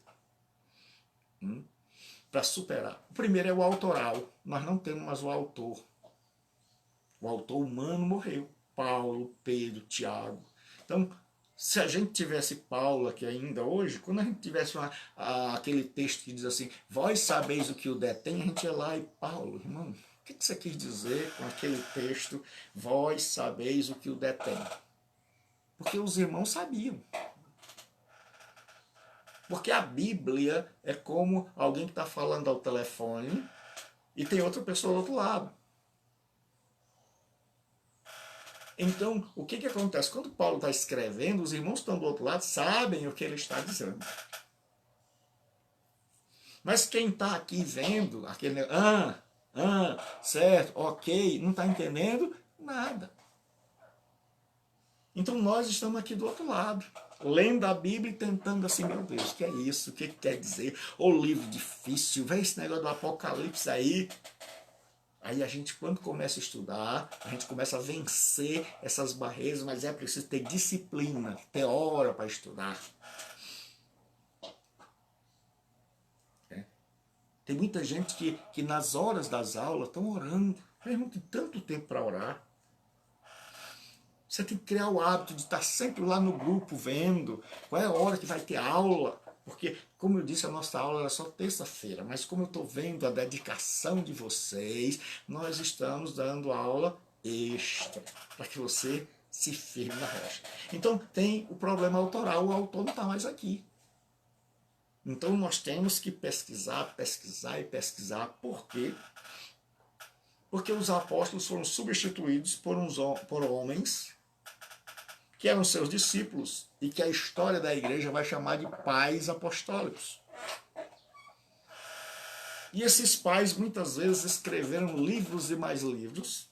para superar. O primeiro é o autoral, nós não temos mais o autor. O autor humano morreu. Paulo, Pedro, Tiago. Então, se a gente tivesse Paulo aqui ainda hoje, quando a gente tivesse aquele texto que diz assim, vós sabeis o que o detém, a gente ia lá e, Paulo, irmão, o que você quis dizer com aquele texto, vós sabeis o que o detém? Porque os irmãos sabiam. Porque a Bíblia é como alguém que está falando ao telefone e tem outra pessoa do outro lado. Então, o que acontece? Quando Paulo está escrevendo, os irmãos que estão do outro lado sabem o que ele está dizendo. Mas quem está aqui vendo, aquele certo, ok, não está entendendo nada. Então nós estamos aqui do outro lado, lendo a Bíblia e tentando assim, meu Deus, o que é isso? O que quer dizer? O livro difícil, vê esse negócio do Apocalipse aí. Aí a gente, quando começa a estudar, a gente começa a vencer essas barreiras, mas é preciso ter disciplina, ter hora para estudar. Tem muita gente que nas horas das aulas estão orando. Mas não tem tanto tempo para orar. Você tem que criar o hábito de estar sempre lá no grupo vendo qual é a hora que vai ter aula. Porque, como eu disse, a nossa aula era só terça-feira, mas como eu estou vendo a dedicação de vocês, nós estamos dando aula extra, para que você se firme na rocha. Então tem o problema autoral, o autor não está mais aqui. Então nós temos que pesquisar, pesquisar e pesquisar. Por quê? Porque os apóstolos foram substituídos por homens que eram seus discípulos e que a história da igreja vai chamar de pais apostólicos. E esses pais muitas vezes escreveram livros e mais livros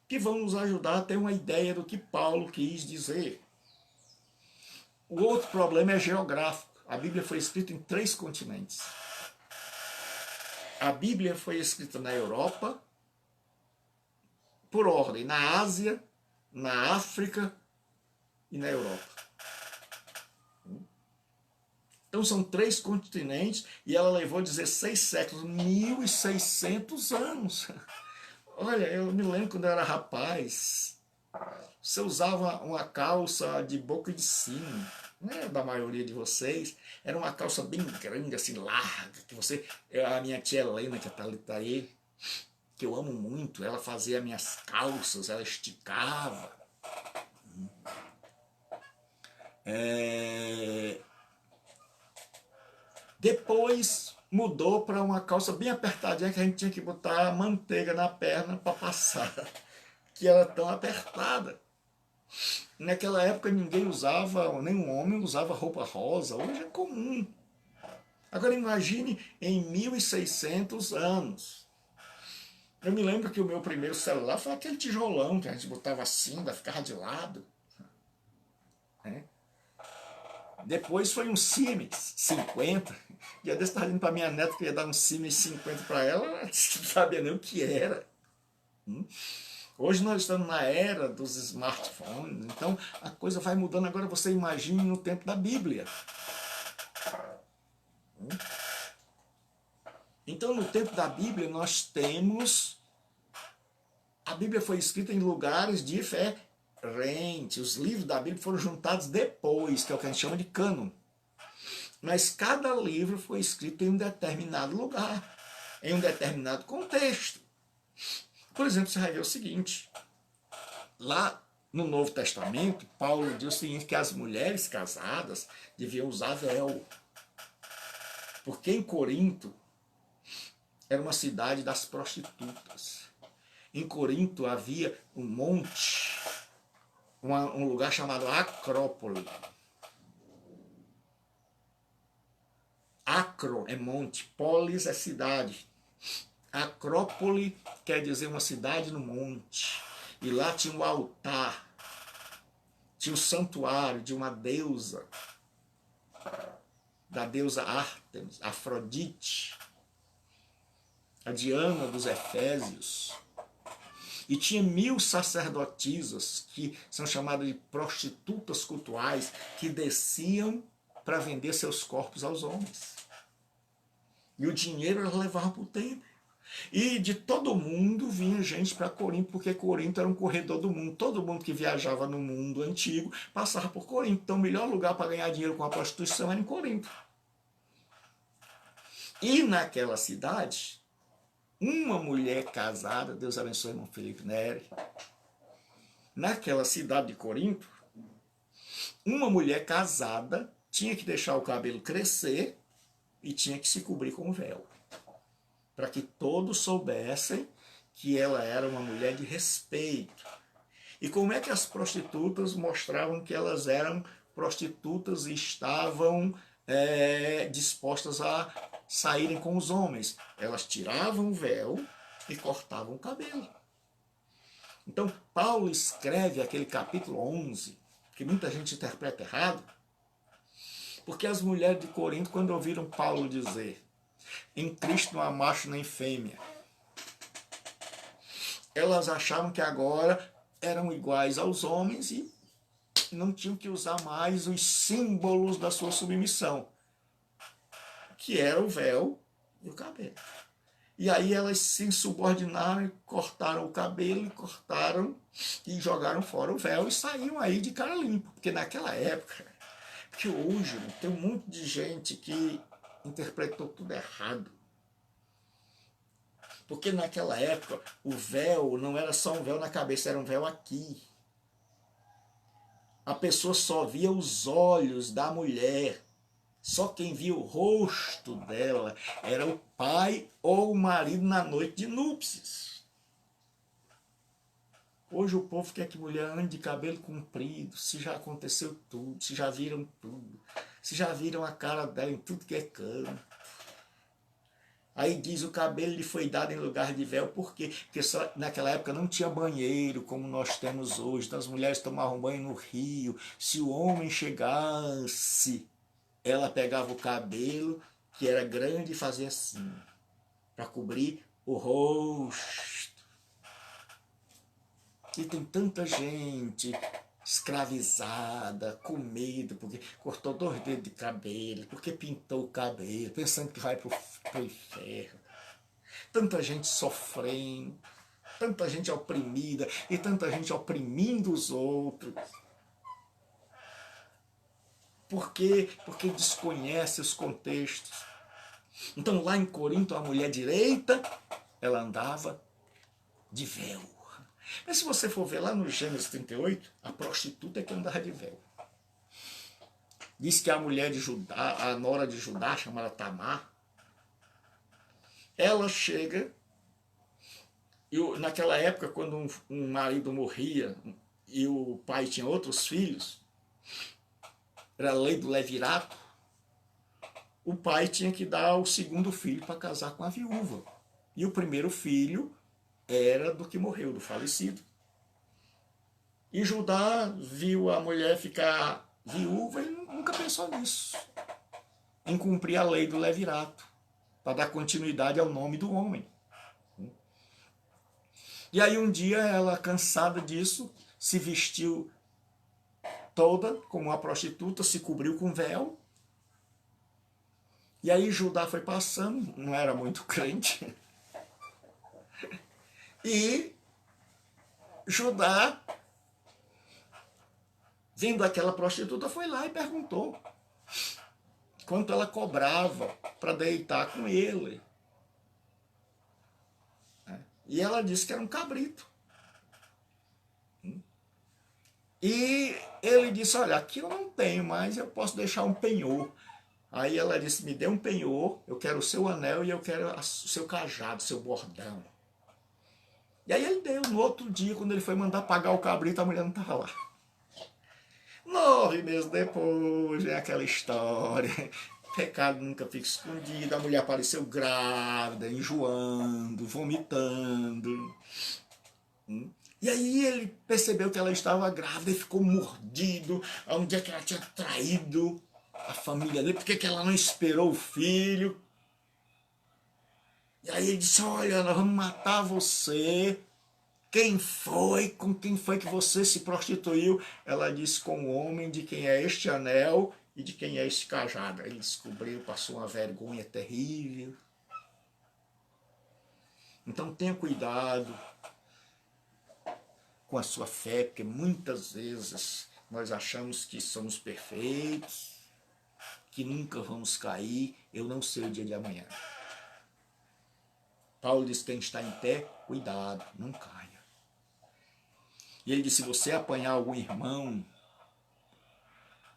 que vão nos ajudar a ter uma ideia do que Paulo quis dizer. O outro problema é geográfico. A Bíblia foi escrita em 3 continentes. A Bíblia foi escrita na Europa, por ordem, na Ásia, na África e na Europa. Então são 3 continentes e ela levou 16 séculos, 1.600 anos. Olha, eu me lembro quando eu era rapaz, você usava uma calça de boca de sino, né, da maioria de vocês, era uma calça bem grande, assim, larga, que você, a minha tia Helena, que está aí, que eu amo muito, ela fazia minhas calças, ela esticava. Depois mudou para uma calça bem apertadinha que a gente tinha que botar manteiga na perna para passar, que era tão apertada. Naquela época ninguém usava, nenhum homem usava roupa rosa, hoje é comum. Agora imagine em 1.600 anos. Eu me lembro que o meu primeiro celular foi aquele tijolão que a gente botava assim, ficava de lado. Depois foi um Siemens 50. E eu estava indo para minha neta que ia dar um Siemens 50 para ela, ela não sabia nem o que era. Hoje nós estamos na era dos smartphones, então a coisa vai mudando. Agora você imagine no tempo da Bíblia. Então no tempo da Bíblia nós temos... A Bíblia foi escrita em lugares diferentes. Os livros da Bíblia foram juntados depois, que é o que a gente chama de cânon. Mas cada livro foi escrito em um determinado lugar, em um determinado contexto. Por exemplo, você vai ver o seguinte, Lá no Novo Testamento, Paulo diz o seguinte, que as mulheres casadas deviam usar véu. Porque em Corinto era uma cidade das prostitutas. Em Corinto havia um monte, um lugar chamado Acrópole. Acro é monte, polis é cidade. Acrópole quer dizer uma cidade no monte. E lá tinha um altar, tinha um santuário de uma deusa, da deusa Ártemis, Afrodite, a Diana dos Efésios. E tinha 1000 sacerdotisas, que são chamadas de prostitutas cultuais, que desciam para vender seus corpos aos homens. E o dinheiro elas levavam para o templo. E de todo mundo vinha gente para Corinto, porque Corinto era um corredor do mundo. Todo mundo que viajava no mundo antigo passava por Corinto. Então o melhor lugar para ganhar dinheiro com a prostituição era em Corinto. E naquela cidade, uma mulher casada, Deus abençoe o irmão Felipe Neri, naquela cidade de Corinto, uma mulher casada tinha que deixar o cabelo crescer e tinha que se cobrir com o véu, para que todos soubessem que ela era uma mulher de respeito. E como é que as prostitutas mostravam que elas eram prostitutas e estavam dispostas a saírem com os homens? Elas tiravam o véu e cortavam o cabelo. Então, Paulo escreve aquele capítulo 11, que muita gente interpreta errado, porque as mulheres de Corinto, quando ouviram Paulo dizer em Cristo não há macho nem fêmea, elas achavam que agora eram iguais aos homens e não tinham que usar mais os símbolos da sua submissão, que era o véu e o cabelo. E aí elas se insubordinaram, cortaram o cabelo, cortaram e jogaram fora o véu e saíram aí de cara limpa. Porque naquela época, que hoje tem um monte de gente que interpretou tudo errado. Porque naquela época o véu não era só um véu na cabeça, era um véu aqui. A pessoa só via os olhos da mulher. Só quem via o rosto dela era o pai ou o marido na noite de núpcias. Hoje o povo quer que mulher ande de cabelo comprido, se já aconteceu tudo, se já viram tudo, se já viram a cara dela em tudo que é canto. Aí diz o cabelo lhe foi dado em lugar de véu, por quê? Porque só, naquela época não tinha banheiro como nós temos hoje, então as mulheres tomavam banho no rio. Se o homem chegasse, ela pegava o cabelo, que era grande, e fazia assim, para cobrir o rosto. E tem tanta gente escravizada, com medo, porque cortou 2 dedos de cabelo, porque pintou o cabelo, pensando que vai para o inferno. Tanta gente sofrendo, tanta gente oprimida e tanta gente oprimindo os outros. Por quê? Porque desconhece os contextos. Então lá em Corinto, a mulher direita, ela andava de véu. Mas se você for ver lá no Gênesis 38, a prostituta é que andava de véu. Diz que a mulher de Judá, a nora de Judá, chamada Tamar, ela chega, e naquela época, quando um marido morria e o pai tinha outros filhos, era a lei do levirato, o pai tinha que dar o segundo filho para casar com a viúva. E o primeiro filho era do que morreu, do falecido. E Judá viu a mulher ficar viúva e nunca pensou nisso, em cumprir a lei do levirato, para dar continuidade ao nome do homem. E aí um dia ela, cansada disso, se vestiu toda como uma prostituta, se cobriu com véu. E aí Judá foi passando, não era muito crente. E Judá, vendo aquela prostituta, foi lá e perguntou quanto ela cobrava para deitar com ele. E ela disse que era um cabrito. E ele disse, olha, aqui eu não tenho, mas eu posso deixar um penhor. Aí ela disse, me dê um penhor, eu quero o seu anel e eu quero o seu cajado, o seu bordão. E aí ele deu. No outro dia, quando ele foi mandar pagar o cabrito, a mulher não estava lá. 9 meses depois, vem aquela história. Pecado nunca fica escondido. A mulher apareceu grávida, enjoando, vomitando. E aí ele percebeu que ela estava grávida e ficou mordido. Onde é que ela tinha traído a família dele? Por que ela não esperou o filho? E aí ele disse, olha, nós vamos matar você. Quem foi? Com quem foi que você se prostituiu? Ela disse, com o homem de quem é este anel e de quem é este cajado. Ele descobriu, passou uma vergonha terrível. Então tenha cuidado com a sua fé, porque muitas vezes nós achamos que somos perfeitos, que nunca vamos cair. Eu não sei o dia de amanhã. Paulo diz, quem está em pé, cuidado, não caia. E ele disse, se você apanhar algum irmão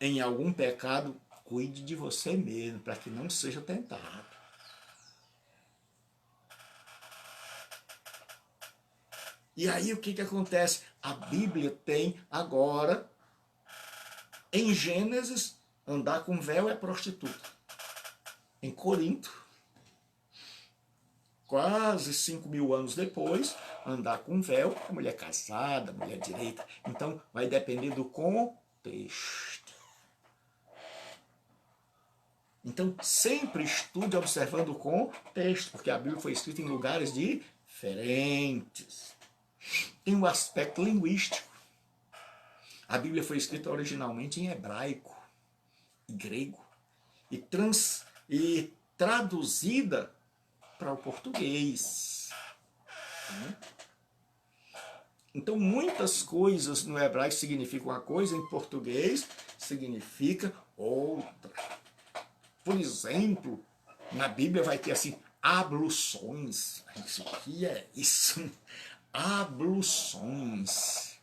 em algum pecado, cuide de você mesmo, para que não seja tentado. E aí o que acontece? A Bíblia tem agora, em Gênesis, andar com véu é prostituta. Em Corinto, quase 5.000 anos depois, andar com véu é mulher casada, mulher direita. Então vai depender do contexto. Então sempre estude observando o contexto, porque a Bíblia foi escrita em lugares diferentes. Tem um aspecto linguístico. A Bíblia foi escrita originalmente em hebraico e grego e traduzida para o português. Então muitas coisas no hebraico significam uma coisa, em português significa outra. Por exemplo, na Bíblia vai ter assim, abluções. Isso aqui é isso. Abluções.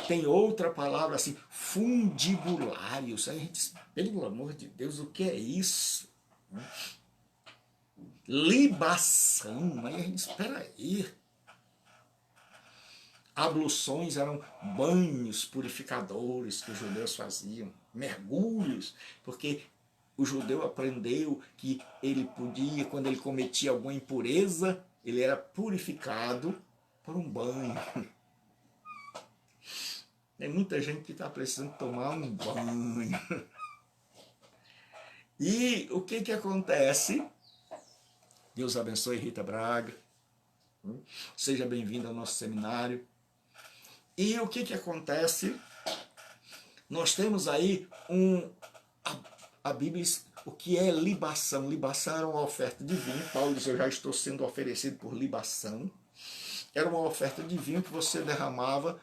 Tem outra palavra assim, fundibulários. Aí a gente diz, pelo amor de Deus, o que é isso? Libação. Aí a gente diz, espera aí. Abluções eram banhos purificadores que os judeus faziam, mergulhos, porque o judeu aprendeu que ele podia, quando ele cometia alguma impureza, ele era purificado por um banho. Tem muita gente que está precisando tomar um banho. E o que acontece? Deus abençoe Rita Braga. Seja bem-vindo ao nosso seminário. E o que acontece? Nós temos aí a Bíblia, o que é libação? Libação era uma oferta de vinho. Paulo diz, eu já estou sendo oferecido por libação. Era uma oferta de vinho que você derramava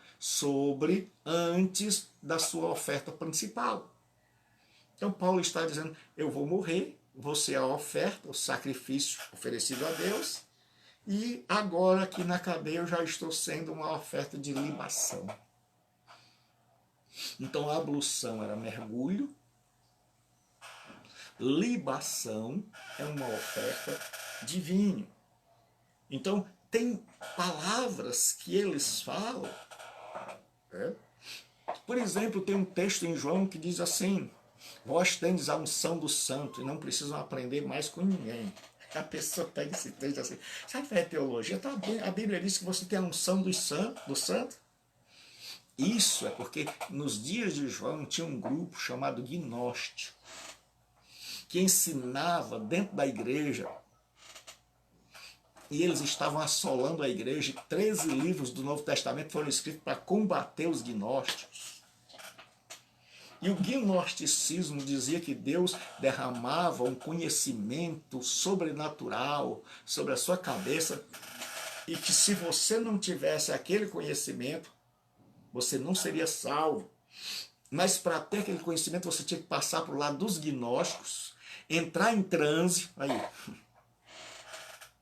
antes da sua oferta principal. Então Paulo está dizendo, eu vou morrer, você é a oferta, o sacrifício oferecido a Deus, e agora aqui na cadeia eu já estou sendo uma oferta de libação. Então a ablução era mergulho, libação é uma oferta de vinho. Então tem palavras que eles falam. Por exemplo, tem um texto em João que diz assim, vós tendes a unção do santo e não precisam aprender mais com ninguém. A pessoa pega esse texto assim, sabe que é teologia? Tá, a Bíblia diz que você tem a unção do santo. Isso é porque nos dias de João tinha um grupo chamado gnóstico, que ensinava dentro da igreja, e eles estavam assolando a igreja. 13 livros do Novo Testamento foram escritos para combater os gnósticos. E o gnosticismo dizia que Deus derramava um conhecimento sobrenatural sobre a sua cabeça e que se você não tivesse aquele conhecimento, você não seria salvo. Mas para ter aquele conhecimento você tinha que passar para o lado dos gnósticos, entrar em transe, aí,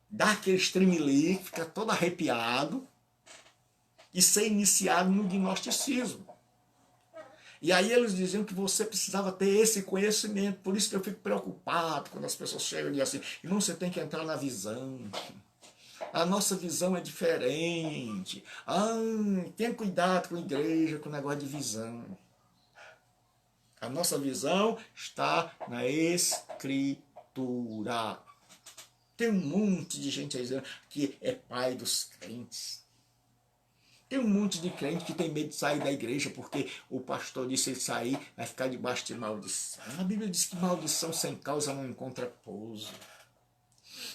dar aquele estremelique, ficar todo arrepiado e ser iniciado no gnosticismo. E aí eles diziam que você precisava ter esse conhecimento. Por isso que eu fico preocupado quando as pessoas chegam e dizem assim, irmão, você tem que entrar na visão. A nossa visão é diferente. Tenha cuidado com a igreja, com o negócio de visão. A nossa visão está na Escritura. Tem um monte de gente aí dizendo que é pai dos crentes. Tem um monte de crente que tem medo de sair da igreja porque o pastor disse ele sair, vai ficar debaixo de maldição. A Bíblia diz que maldição sem causa não encontra pouso.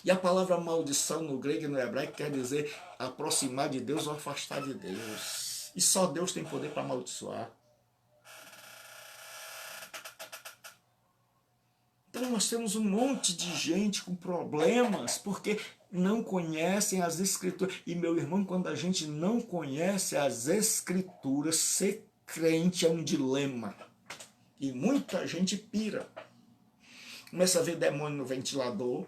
E a palavra maldição no grego e no hebraico quer dizer aproximar de Deus ou afastar de Deus. E só Deus tem poder para amaldiçoar. Então nós temos um monte de gente com problemas porque não conhecem as Escrituras. E meu irmão, quando a gente não conhece as Escrituras, ser crente é um dilema. E muita gente pira. Começa a ver demônio no ventilador,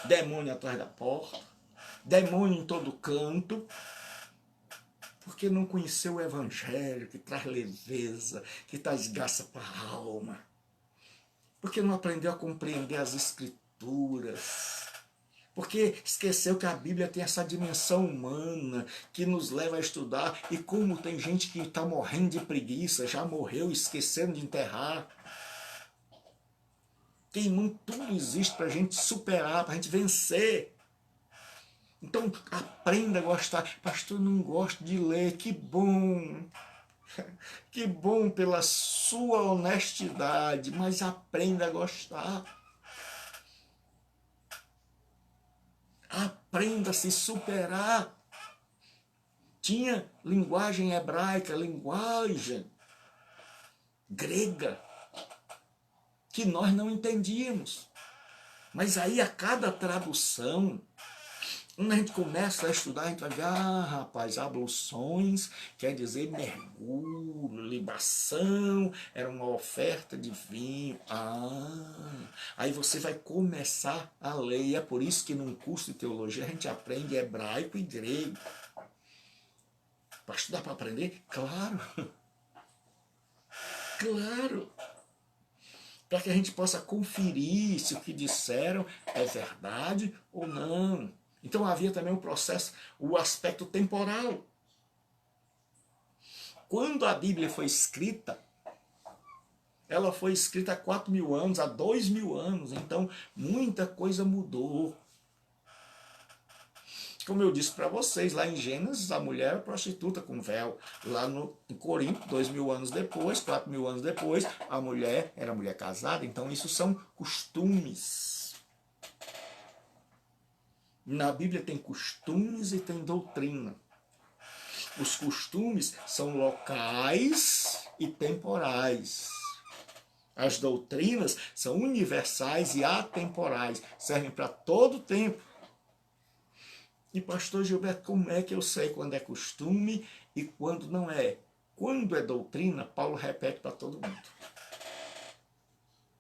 demônio atrás da porta, demônio em todo canto, porque não conheceu o Evangelho, que traz leveza, que traz graça para a alma. Porque não aprendeu a compreender as Escrituras. Porque esqueceu que a Bíblia tem essa dimensão humana que nos leva a estudar. E como tem gente que está morrendo de preguiça, já morreu esquecendo de enterrar. Irmão, tudo existe para a gente superar, para a gente vencer. Então aprenda a gostar. Pastor, eu não gosto de ler. Que bom. Que bom pela sua honestidade, mas aprenda a gostar. Aprenda a se superar. Tinha linguagem hebraica, linguagem grega, que nós não entendíamos. Mas aí a cada tradução, quando a gente começa a estudar, a gente vai ver, rapaz, abluções quer dizer mergulho, libação, era uma oferta de vinho. Aí você vai começar a ler, e é por isso que num curso de teologia a gente aprende hebraico e grego. Para estudar, para aprender? Claro. Claro. Para que a gente possa conferir se o que disseram é verdade ou não. Então havia também o processo, o aspecto temporal. Quando a Bíblia foi escrita, ela foi escrita há 4.000 anos, há 2.000 anos, então muita coisa mudou. Como eu disse para vocês, lá em Gênesis, a mulher era prostituta com véu. Lá em Corinto, 2.000 anos depois, 4.000 anos depois, a mulher era mulher casada. Então isso são costumes. Na Bíblia tem costumes e tem doutrina. Os costumes são locais e temporais. As doutrinas são universais e atemporais, servem para todo tempo. E pastor Gilberto, como é que eu sei quando é costume e quando não é? Quando é doutrina, Paulo repete para todo mundo.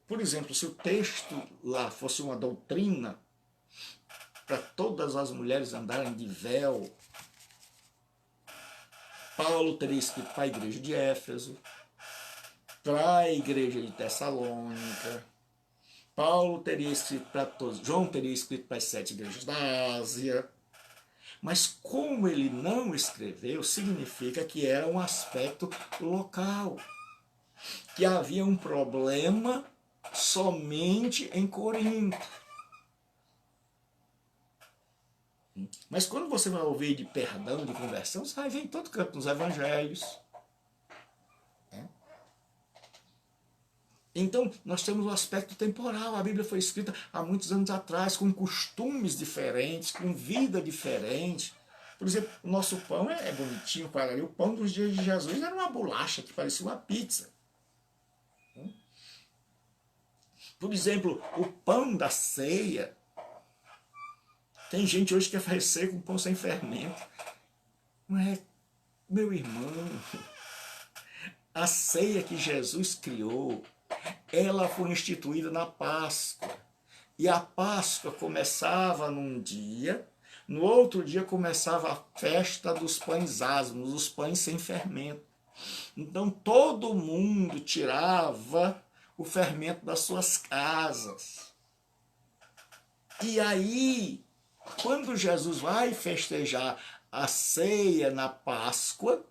Por exemplo, se o texto lá fosse uma doutrina, para todas as mulheres andarem de véu, Paulo teria escrito para a igreja de Éfeso, para a igreja de Tessalônica, Paulo teria escrito para todos, João teria escrito para as 7 igrejas da Ásia. Mas como ele não escreveu, significa que era um aspecto local, que havia um problema somente em Corinto. Mas quando você vai ouvir de perdão, de conversão, você vai ver em todo canto, nos evangelhos. Então, nós temos um aspecto temporal. A Bíblia foi escrita há muitos anos atrás, com costumes diferentes, com vida diferente. Por exemplo, o nosso pão é bonitinho para ali. O pão dos dias de Jesus era uma bolacha que parecia uma pizza. Por exemplo, o pão da ceia. Tem gente hoje que faz ceia com pão sem fermento. Mas, meu irmão, a ceia que Jesus criou, ela foi instituída na Páscoa. E a Páscoa começava num dia, no outro dia começava a festa dos pães asmos, os pães sem fermento. Então todo mundo tirava o fermento das suas casas. E aí, quando Jesus vai festejar a ceia na Páscoa,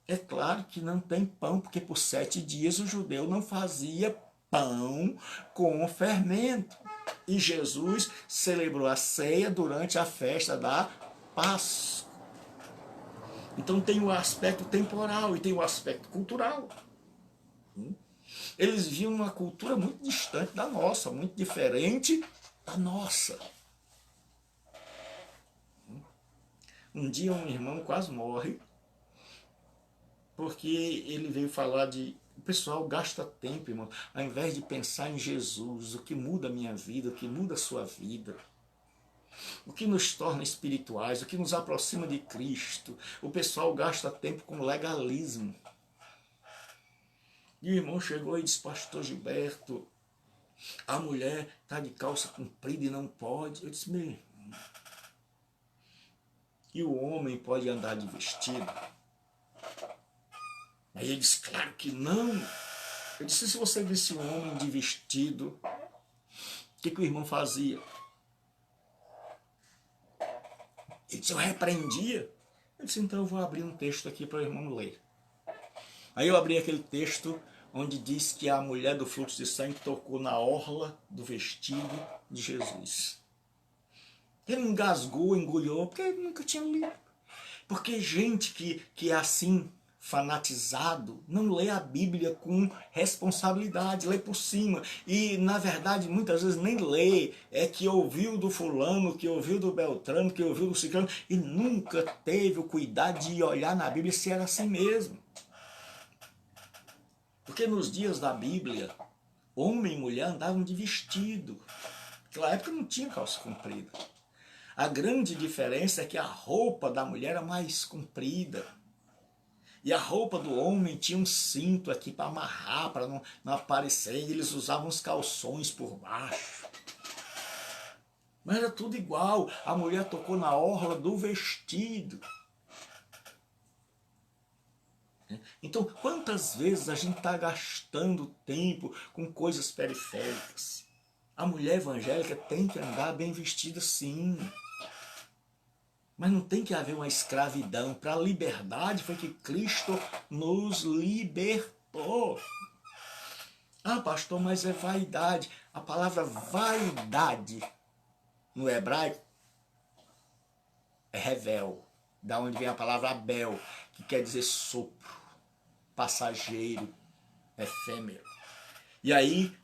é claro que não tem pão, porque por 7 dias o judeu não fazia pão com fermento. E Jesus celebrou a ceia durante a festa da Páscoa. Então tem o aspecto temporal e tem o aspecto cultural. Eles viam uma cultura muito distante da nossa, muito diferente da nossa. Um dia um irmão quase morre, porque ele veio falar de... O pessoal gasta tempo, irmão, ao invés de pensar em Jesus, o que muda a minha vida, o que muda a sua vida, o que nos torna espirituais, o que nos aproxima de Cristo. O pessoal gasta tempo com legalismo. E o irmão chegou e disse: pastor Gilberto, a mulher está de calça comprida e não pode. Eu disse: meu irmão, e o homem pode andar de vestido? Aí ele disse: claro que não. Eu disse: se você visse um homem de vestido, o que o irmão fazia? Ele disse: eu repreendia. Eu disse: então eu vou abrir um texto aqui para o irmão ler. Aí eu abri aquele texto onde diz que a mulher do fluxo de sangue tocou na orla do vestido de Jesus. Ele engasgou, engoliu, porque ele nunca tinha lido. Porque gente que é assim, fanatizado, não lê a Bíblia com responsabilidade, lê por cima. E, na verdade, muitas vezes nem lê, é que ouviu do fulano, que ouviu do Beltrano, que ouviu do ciclano, e nunca teve o cuidado de olhar na Bíblia se era assim mesmo. Porque nos dias da Bíblia, homem e mulher andavam de vestido. Naquela época não tinha calça comprida. A grande diferença é que a roupa da mulher era mais comprida. E a roupa do homem tinha um cinto aqui para amarrar, para não aparecer. E eles usavam os calções por baixo. Mas era tudo igual. A mulher tocou na orla do vestido. Então, quantas vezes a gente está gastando tempo com coisas periféricas? A mulher evangélica tem que andar bem vestida, sim. Mas não tem que haver uma escravidão. Para a liberdade foi que Cristo nos libertou. Ah, pastor, mas é vaidade. A palavra vaidade no hebraico é revel, da onde vem a palavra abel, que quer dizer sopro, passageiro, efêmero. E aí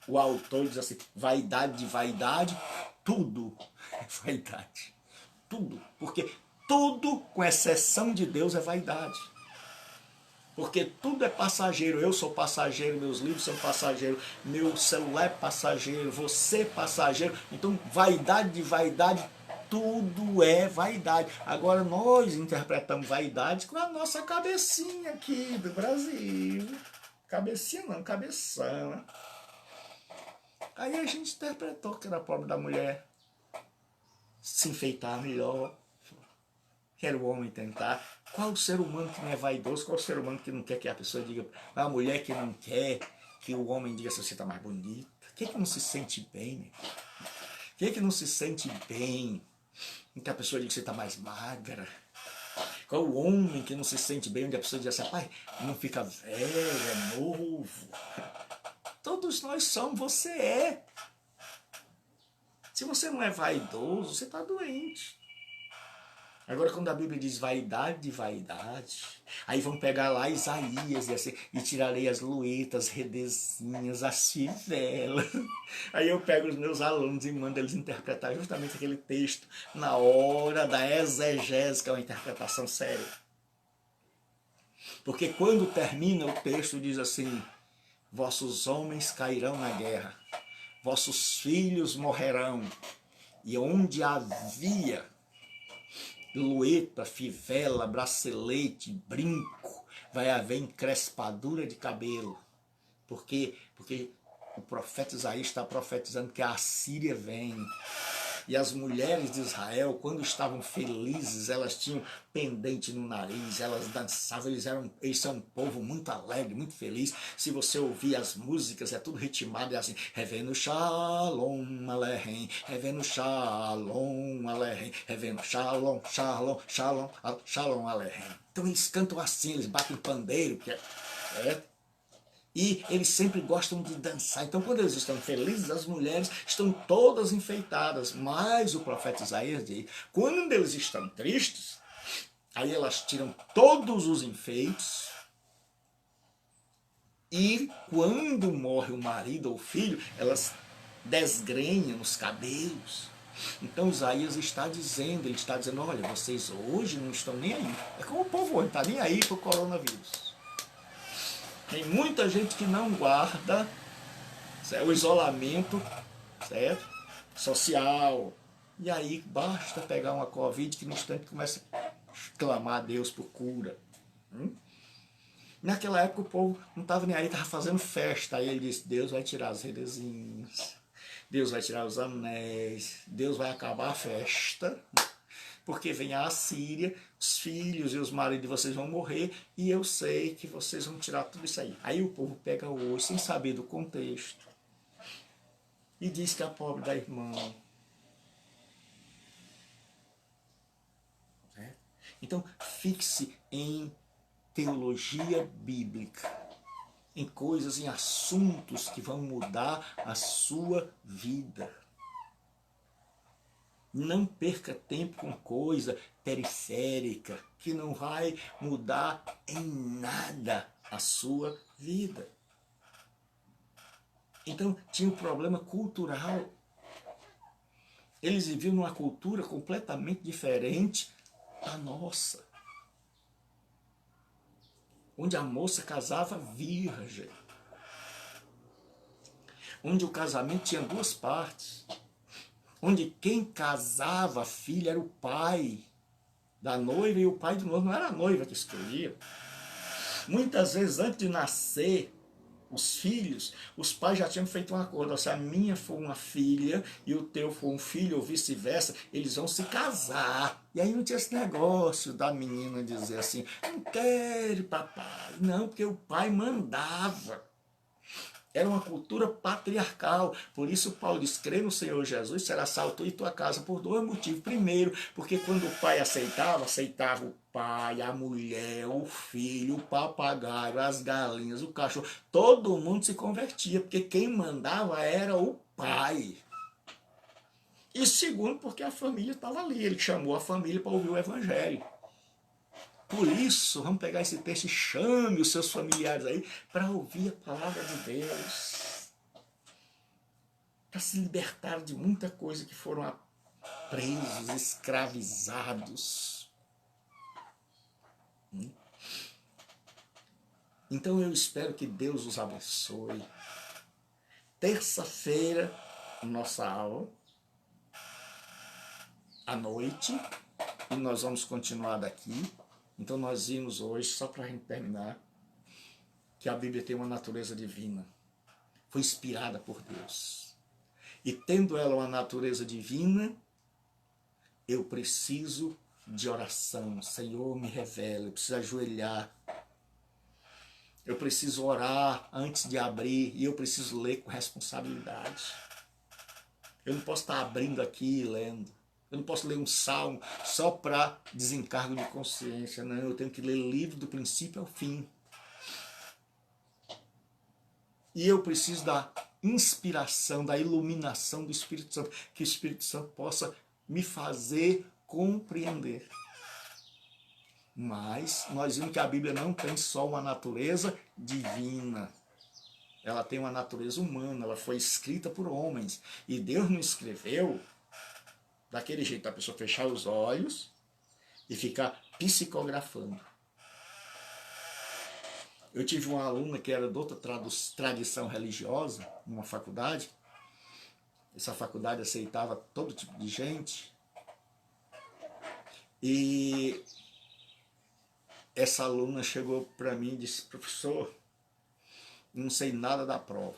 o autor diz assim: vaidade de vaidade, tudo é vaidade. Tudo, porque tudo, com exceção de Deus, é vaidade. Porque tudo é passageiro. Eu sou passageiro, meus livros são passageiros, meu celular é passageiro, você é passageiro. Então, vaidade de vaidade, tudo é vaidade. Agora, nós interpretamos vaidade com a nossa cabecinha aqui do Brasil. Cabecinha não, cabeção, né? Aí a gente interpretou que era pobre da mulher se enfeitar melhor, quer o homem tentar. Qual o ser humano que não é vaidoso? Qual o ser humano que não quer que a pessoa diga, a mulher que não quer que o homem diga se você está mais bonita? Quem que não se sente bem? Quem que não se sente bem em que a pessoa diga que você está mais magra? Qual o homem que não se sente bem onde a pessoa diz assim, pai, não fica velho, é novo? Todos nós somos, você é. Se você não é vaidoso, você está doente. Agora, quando a Bíblia diz vaidade, vaidade, aí vão pegar lá Isaías e, assim, e tirarei as luetas, redezinhas, as fivelas. Aí eu pego os meus alunos e mando eles interpretar justamente aquele texto na hora da exegese, que é uma interpretação séria. Porque quando termina o texto diz assim, vossos homens cairão na guerra, vossos filhos morrerão, e onde havia lueta, fivela, bracelete, brinco, vai haver encrespadura de cabelo. Por quê? Porque o profeta Isaías está profetizando que a Assíria vem. E as mulheres de Israel, quando estavam felizes, elas tinham pendente no nariz, elas dançavam, eles são um povo muito alegre, muito feliz. Se você ouvir as músicas, é tudo ritmado, é assim, Revenu Shalom Aleichem, Revenu Shalom Aleichem, Revenu Shalom, Shalom, Shalom, Shalom Aleichem. Então eles cantam assim, eles batem pandeiro, e eles sempre gostam de dançar. Então, quando eles estão felizes, as mulheres estão todas enfeitadas. Mas o profeta Isaías diz, quando eles estão tristes, aí elas tiram todos os enfeites. E quando morre o marido ou o filho, elas desgrenham os cabelos. Então Isaías está dizendo, ele está dizendo, olha, vocês hoje não estão nem aí. É como o povo hoje, não está nem aí para o coronavírus. Tem muita gente que não guarda, certo, o isolamento, certo, social. E aí basta pegar uma Covid que no instante começa a clamar a Deus por cura. Naquela época o povo não estava nem aí, estava fazendo festa. Aí ele disse, Deus vai tirar as redezinhas, Deus vai tirar os anéis, Deus vai acabar a festa, porque vem a Assíria, os filhos e os maridos de vocês vão morrer, e eu sei que vocês vão tirar tudo isso aí. Aí o povo pega hoje, sem saber do contexto, e diz que é a pobre da irmã. Então, fixe em teologia bíblica, em coisas, em assuntos que vão mudar a sua vida. Não perca tempo com coisa periférica, que não vai mudar em nada a sua vida. Então, tinha um problema cultural. Eles viviam numa cultura completamente diferente da nossa. Onde a moça casava virgem. Onde o casamento tinha duas partes. Onde quem casava a filha era o pai da noiva e o pai do noivo, não era a noiva que escolhia. Muitas vezes, antes de nascer os filhos, os pais já tinham feito um acordo. Se a minha for uma filha e o teu for um filho, ou vice-versa, eles vão se casar. E aí não tinha esse negócio da menina dizer assim, não quero papai. Não, porque o pai mandava. Era uma cultura patriarcal. Por isso Paulo diz, crê no Senhor Jesus, será salvo tu e tua casa, por dois motivos. Primeiro, porque quando o pai aceitava o pai, a mulher, o filho, o papagaio, as galinhas, o cachorro. Todo mundo se convertia, porque quem mandava era o pai. E segundo, porque a família estava ali. Ele chamou a família para ouvir o evangelho. Por isso, vamos pegar esse texto e chame os seus familiares aí para ouvir a palavra de Deus. Para se libertar de muita coisa que foram presos, escravizados. Então eu espero que Deus os abençoe. Terça-feira, nossa aula, à noite, e nós vamos continuar daqui. Então nós vimos hoje, só para a gente terminar, que a Bíblia tem uma natureza divina. Foi inspirada por Deus. E tendo ela uma natureza divina, eu preciso de oração. Senhor, me revela, eu preciso ajoelhar. Eu preciso orar antes de abrir e eu preciso ler com responsabilidade. Eu não posso estar abrindo aqui e lendo. Eu não posso ler um salmo só para desencargo de consciência. Não, eu tenho que ler o livro do princípio ao fim. E eu preciso da inspiração, da iluminação do Espírito Santo. Que o Espírito Santo possa me fazer compreender. Mas nós vimos que a Bíblia não tem só uma natureza divina. Ela tem uma natureza humana, ela foi escrita por homens. E Deus não escreveu daquele jeito, a pessoa fechar os olhos e ficar psicografando. Eu tive uma aluna que era de outra tradição religiosa, numa faculdade. Essa faculdade aceitava todo tipo de gente. E essa aluna chegou para mim e disse, professor, não sei nada da prova.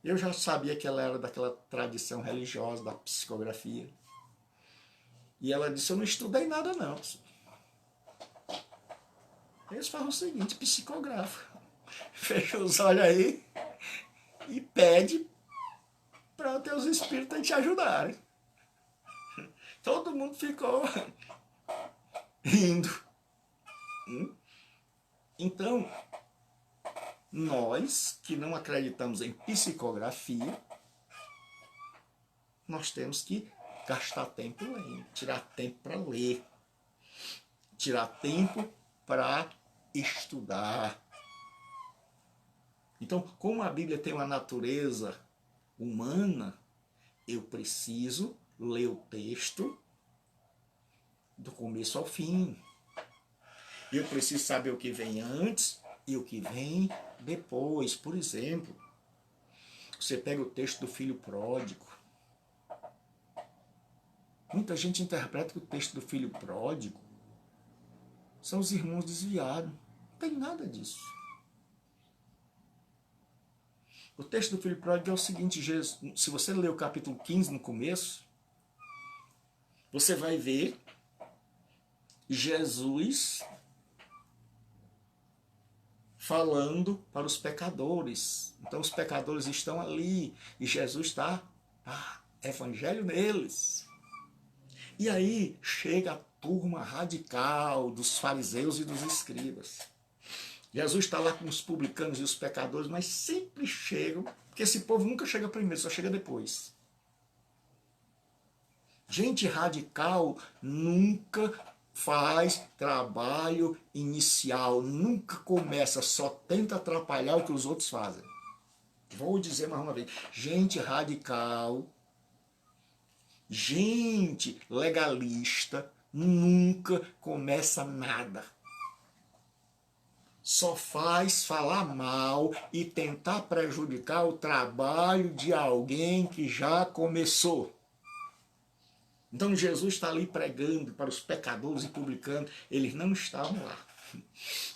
Eu já sabia que ela era daquela tradição religiosa, da psicografia. E ela disse, eu não estudei nada não. Eles falam o seguinte, psicografa. Fecha os olhos aí e pede para os teus espíritos te ajudarem. Todo mundo ficou rindo. Então, nós que não acreditamos em psicografia, nós temos que gastar tempo lendo, tirar tempo para ler, tirar tempo para estudar. Então, como a Bíblia tem uma natureza humana, eu preciso ler o texto do começo ao fim. Eu preciso saber o que vem antes e o que vem depois. Por exemplo, você pega o texto do filho pródigo. Muita gente interpreta que o texto do filho pródigo são os irmãos desviados. Não tem nada disso. O texto do filho pródigo é o seguinte, se você ler o capítulo 15 no começo, você vai ver Jesus falando para os pecadores. Então os pecadores estão ali e Jesus está, evangelho neles. E aí chega a turma radical dos fariseus e dos escribas. Jesus está lá com os publicanos e os pecadores, mas sempre chegam, porque esse povo nunca chega primeiro, só chega depois. Gente radical nunca faz trabalho inicial, nunca começa, só tenta atrapalhar o que os outros fazem. Vou dizer mais uma vez, gente radical, gente legalista, nunca começa nada. Só faz falar mal e tentar prejudicar o trabalho de alguém que já começou. Então Jesus está ali pregando para os pecadores e publicanos, eles não estavam lá.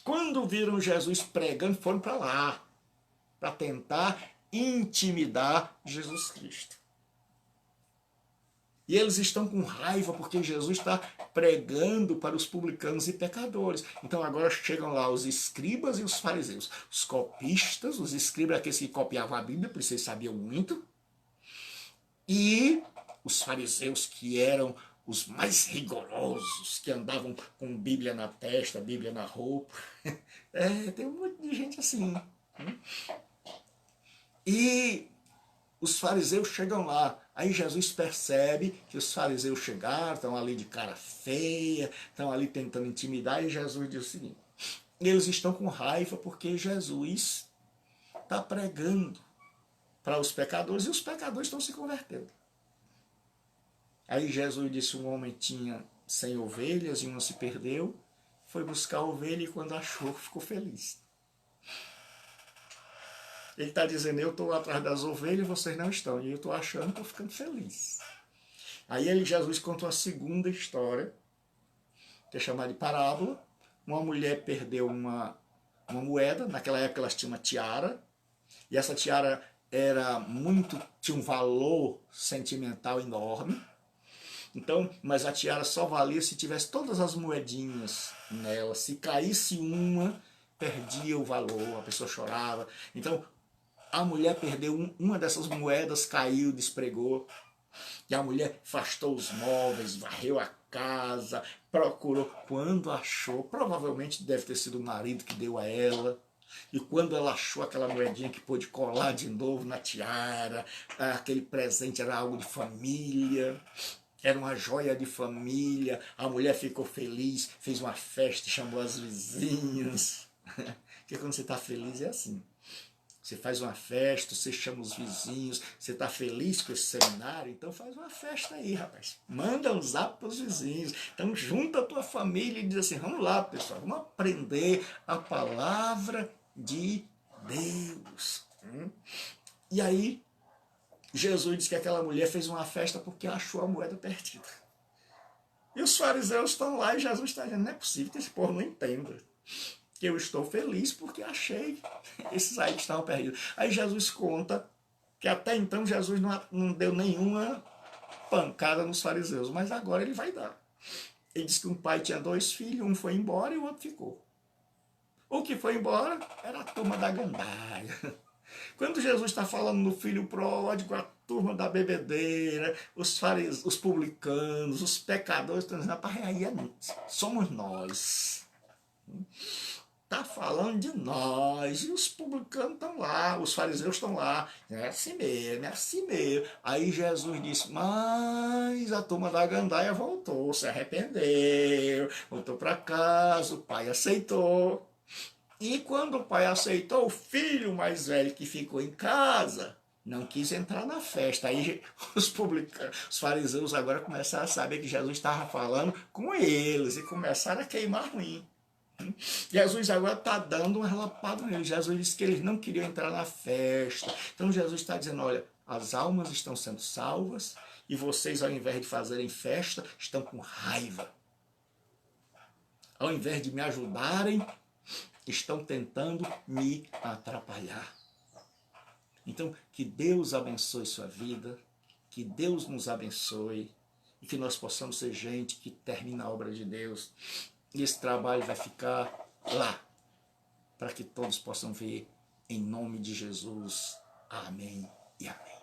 Quando viram Jesus pregando, foram para lá, para tentar intimidar Jesus Cristo. E eles estão com raiva porque Jesus está pregando para os publicanos e pecadores. Então agora chegam lá os escribas e os fariseus. Os copistas, os escribas, aqueles que copiavam a Bíblia, por isso eles sabiam muito. E os fariseus, que eram os mais rigorosos, que andavam com Bíblia na testa, Bíblia na roupa. Tem um monte de gente assim. E os fariseus chegam lá. Aí Jesus percebe que os fariseus chegaram, estão ali de cara feia, estão ali tentando intimidar, e Jesus diz o seguinte, eles estão com raiva porque Jesus está pregando para os pecadores e os pecadores estão se convertendo. Aí Jesus disse, um homem tinha 100 ovelhas e uma se perdeu, foi buscar a ovelha e quando achou ficou feliz. Ele está dizendo, eu estou atrás das ovelhas, vocês não estão. E eu estou achando, estou ficando feliz. Aí Jesus conta uma segunda história, que é chamada de parábola. Uma mulher perdeu uma moeda, naquela época elas tinham uma tiara, e essa tiara tinha um valor sentimental enorme. Então, mas a tiara só valia se tivesse todas as moedinhas nela. Se caísse uma, perdia o valor, a pessoa chorava. Então, a mulher perdeu uma dessas moedas, caiu, despregou. E a mulher afastou os móveis, varreu a casa, procurou. Quando achou, provavelmente deve ter sido o marido que deu a ela. E quando ela achou aquela moedinha que pôde colar de novo na tiara, aquele presente era algo de família, era uma joia de família, a mulher ficou feliz, fez uma festa, chamou as vizinhas. Porque quando você está feliz é assim. Você faz uma festa, você chama os vizinhos, você está feliz com esse seminário, então faz uma festa aí, rapaz. Manda um zap para os vizinhos. Então junta a tua família e diz assim, vamos lá, pessoal, vamos aprender a palavra de Deus. E aí, Jesus disse que aquela mulher fez uma festa porque achou a moeda perdida. E os fariseus estão lá e Jesus está dizendo, não é possível que esse povo não entenda. Que eu estou feliz porque achei esses aí que estavam perdidos. Aí Jesus conta Que até então Jesus não deu nenhuma pancada nos fariseus, mas agora ele vai dar. Ele disse que um pai tinha 2 filhos, um foi embora e o outro ficou. O que foi embora era a turma da gandaia. Quando Jesus está falando no filho pródigo, a turma da bebedeira, os fariseus, os publicanos, os pecadores, estão dizendo, rapaz, aí somos nós. Está falando de nós, e os publicanos estão lá, os fariseus estão lá, é assim mesmo, é assim mesmo. Aí Jesus disse, mas a turma da gandaia voltou, se arrependeu, voltou para casa, o pai aceitou. E quando o pai aceitou, o filho mais velho que ficou em casa não quis entrar na festa. Aí os publicanos, os fariseus agora começaram a saber que Jesus estava falando com eles e começaram a queimar ruim. Jesus agora está dando um relampado neles. Jesus disse que eles não queriam entrar na festa. Então Jesus está dizendo, olha, as almas estão sendo salvas e vocês, ao invés de fazerem festa, estão com raiva. Ao invés de me ajudarem, estão tentando me atrapalhar. Então, que Deus abençoe sua vida, que Deus nos abençoe e que nós possamos ser gente que termina a obra de Deus. E esse trabalho vai ficar lá, para que todos possam ver, em nome de Jesus. Amém e amém.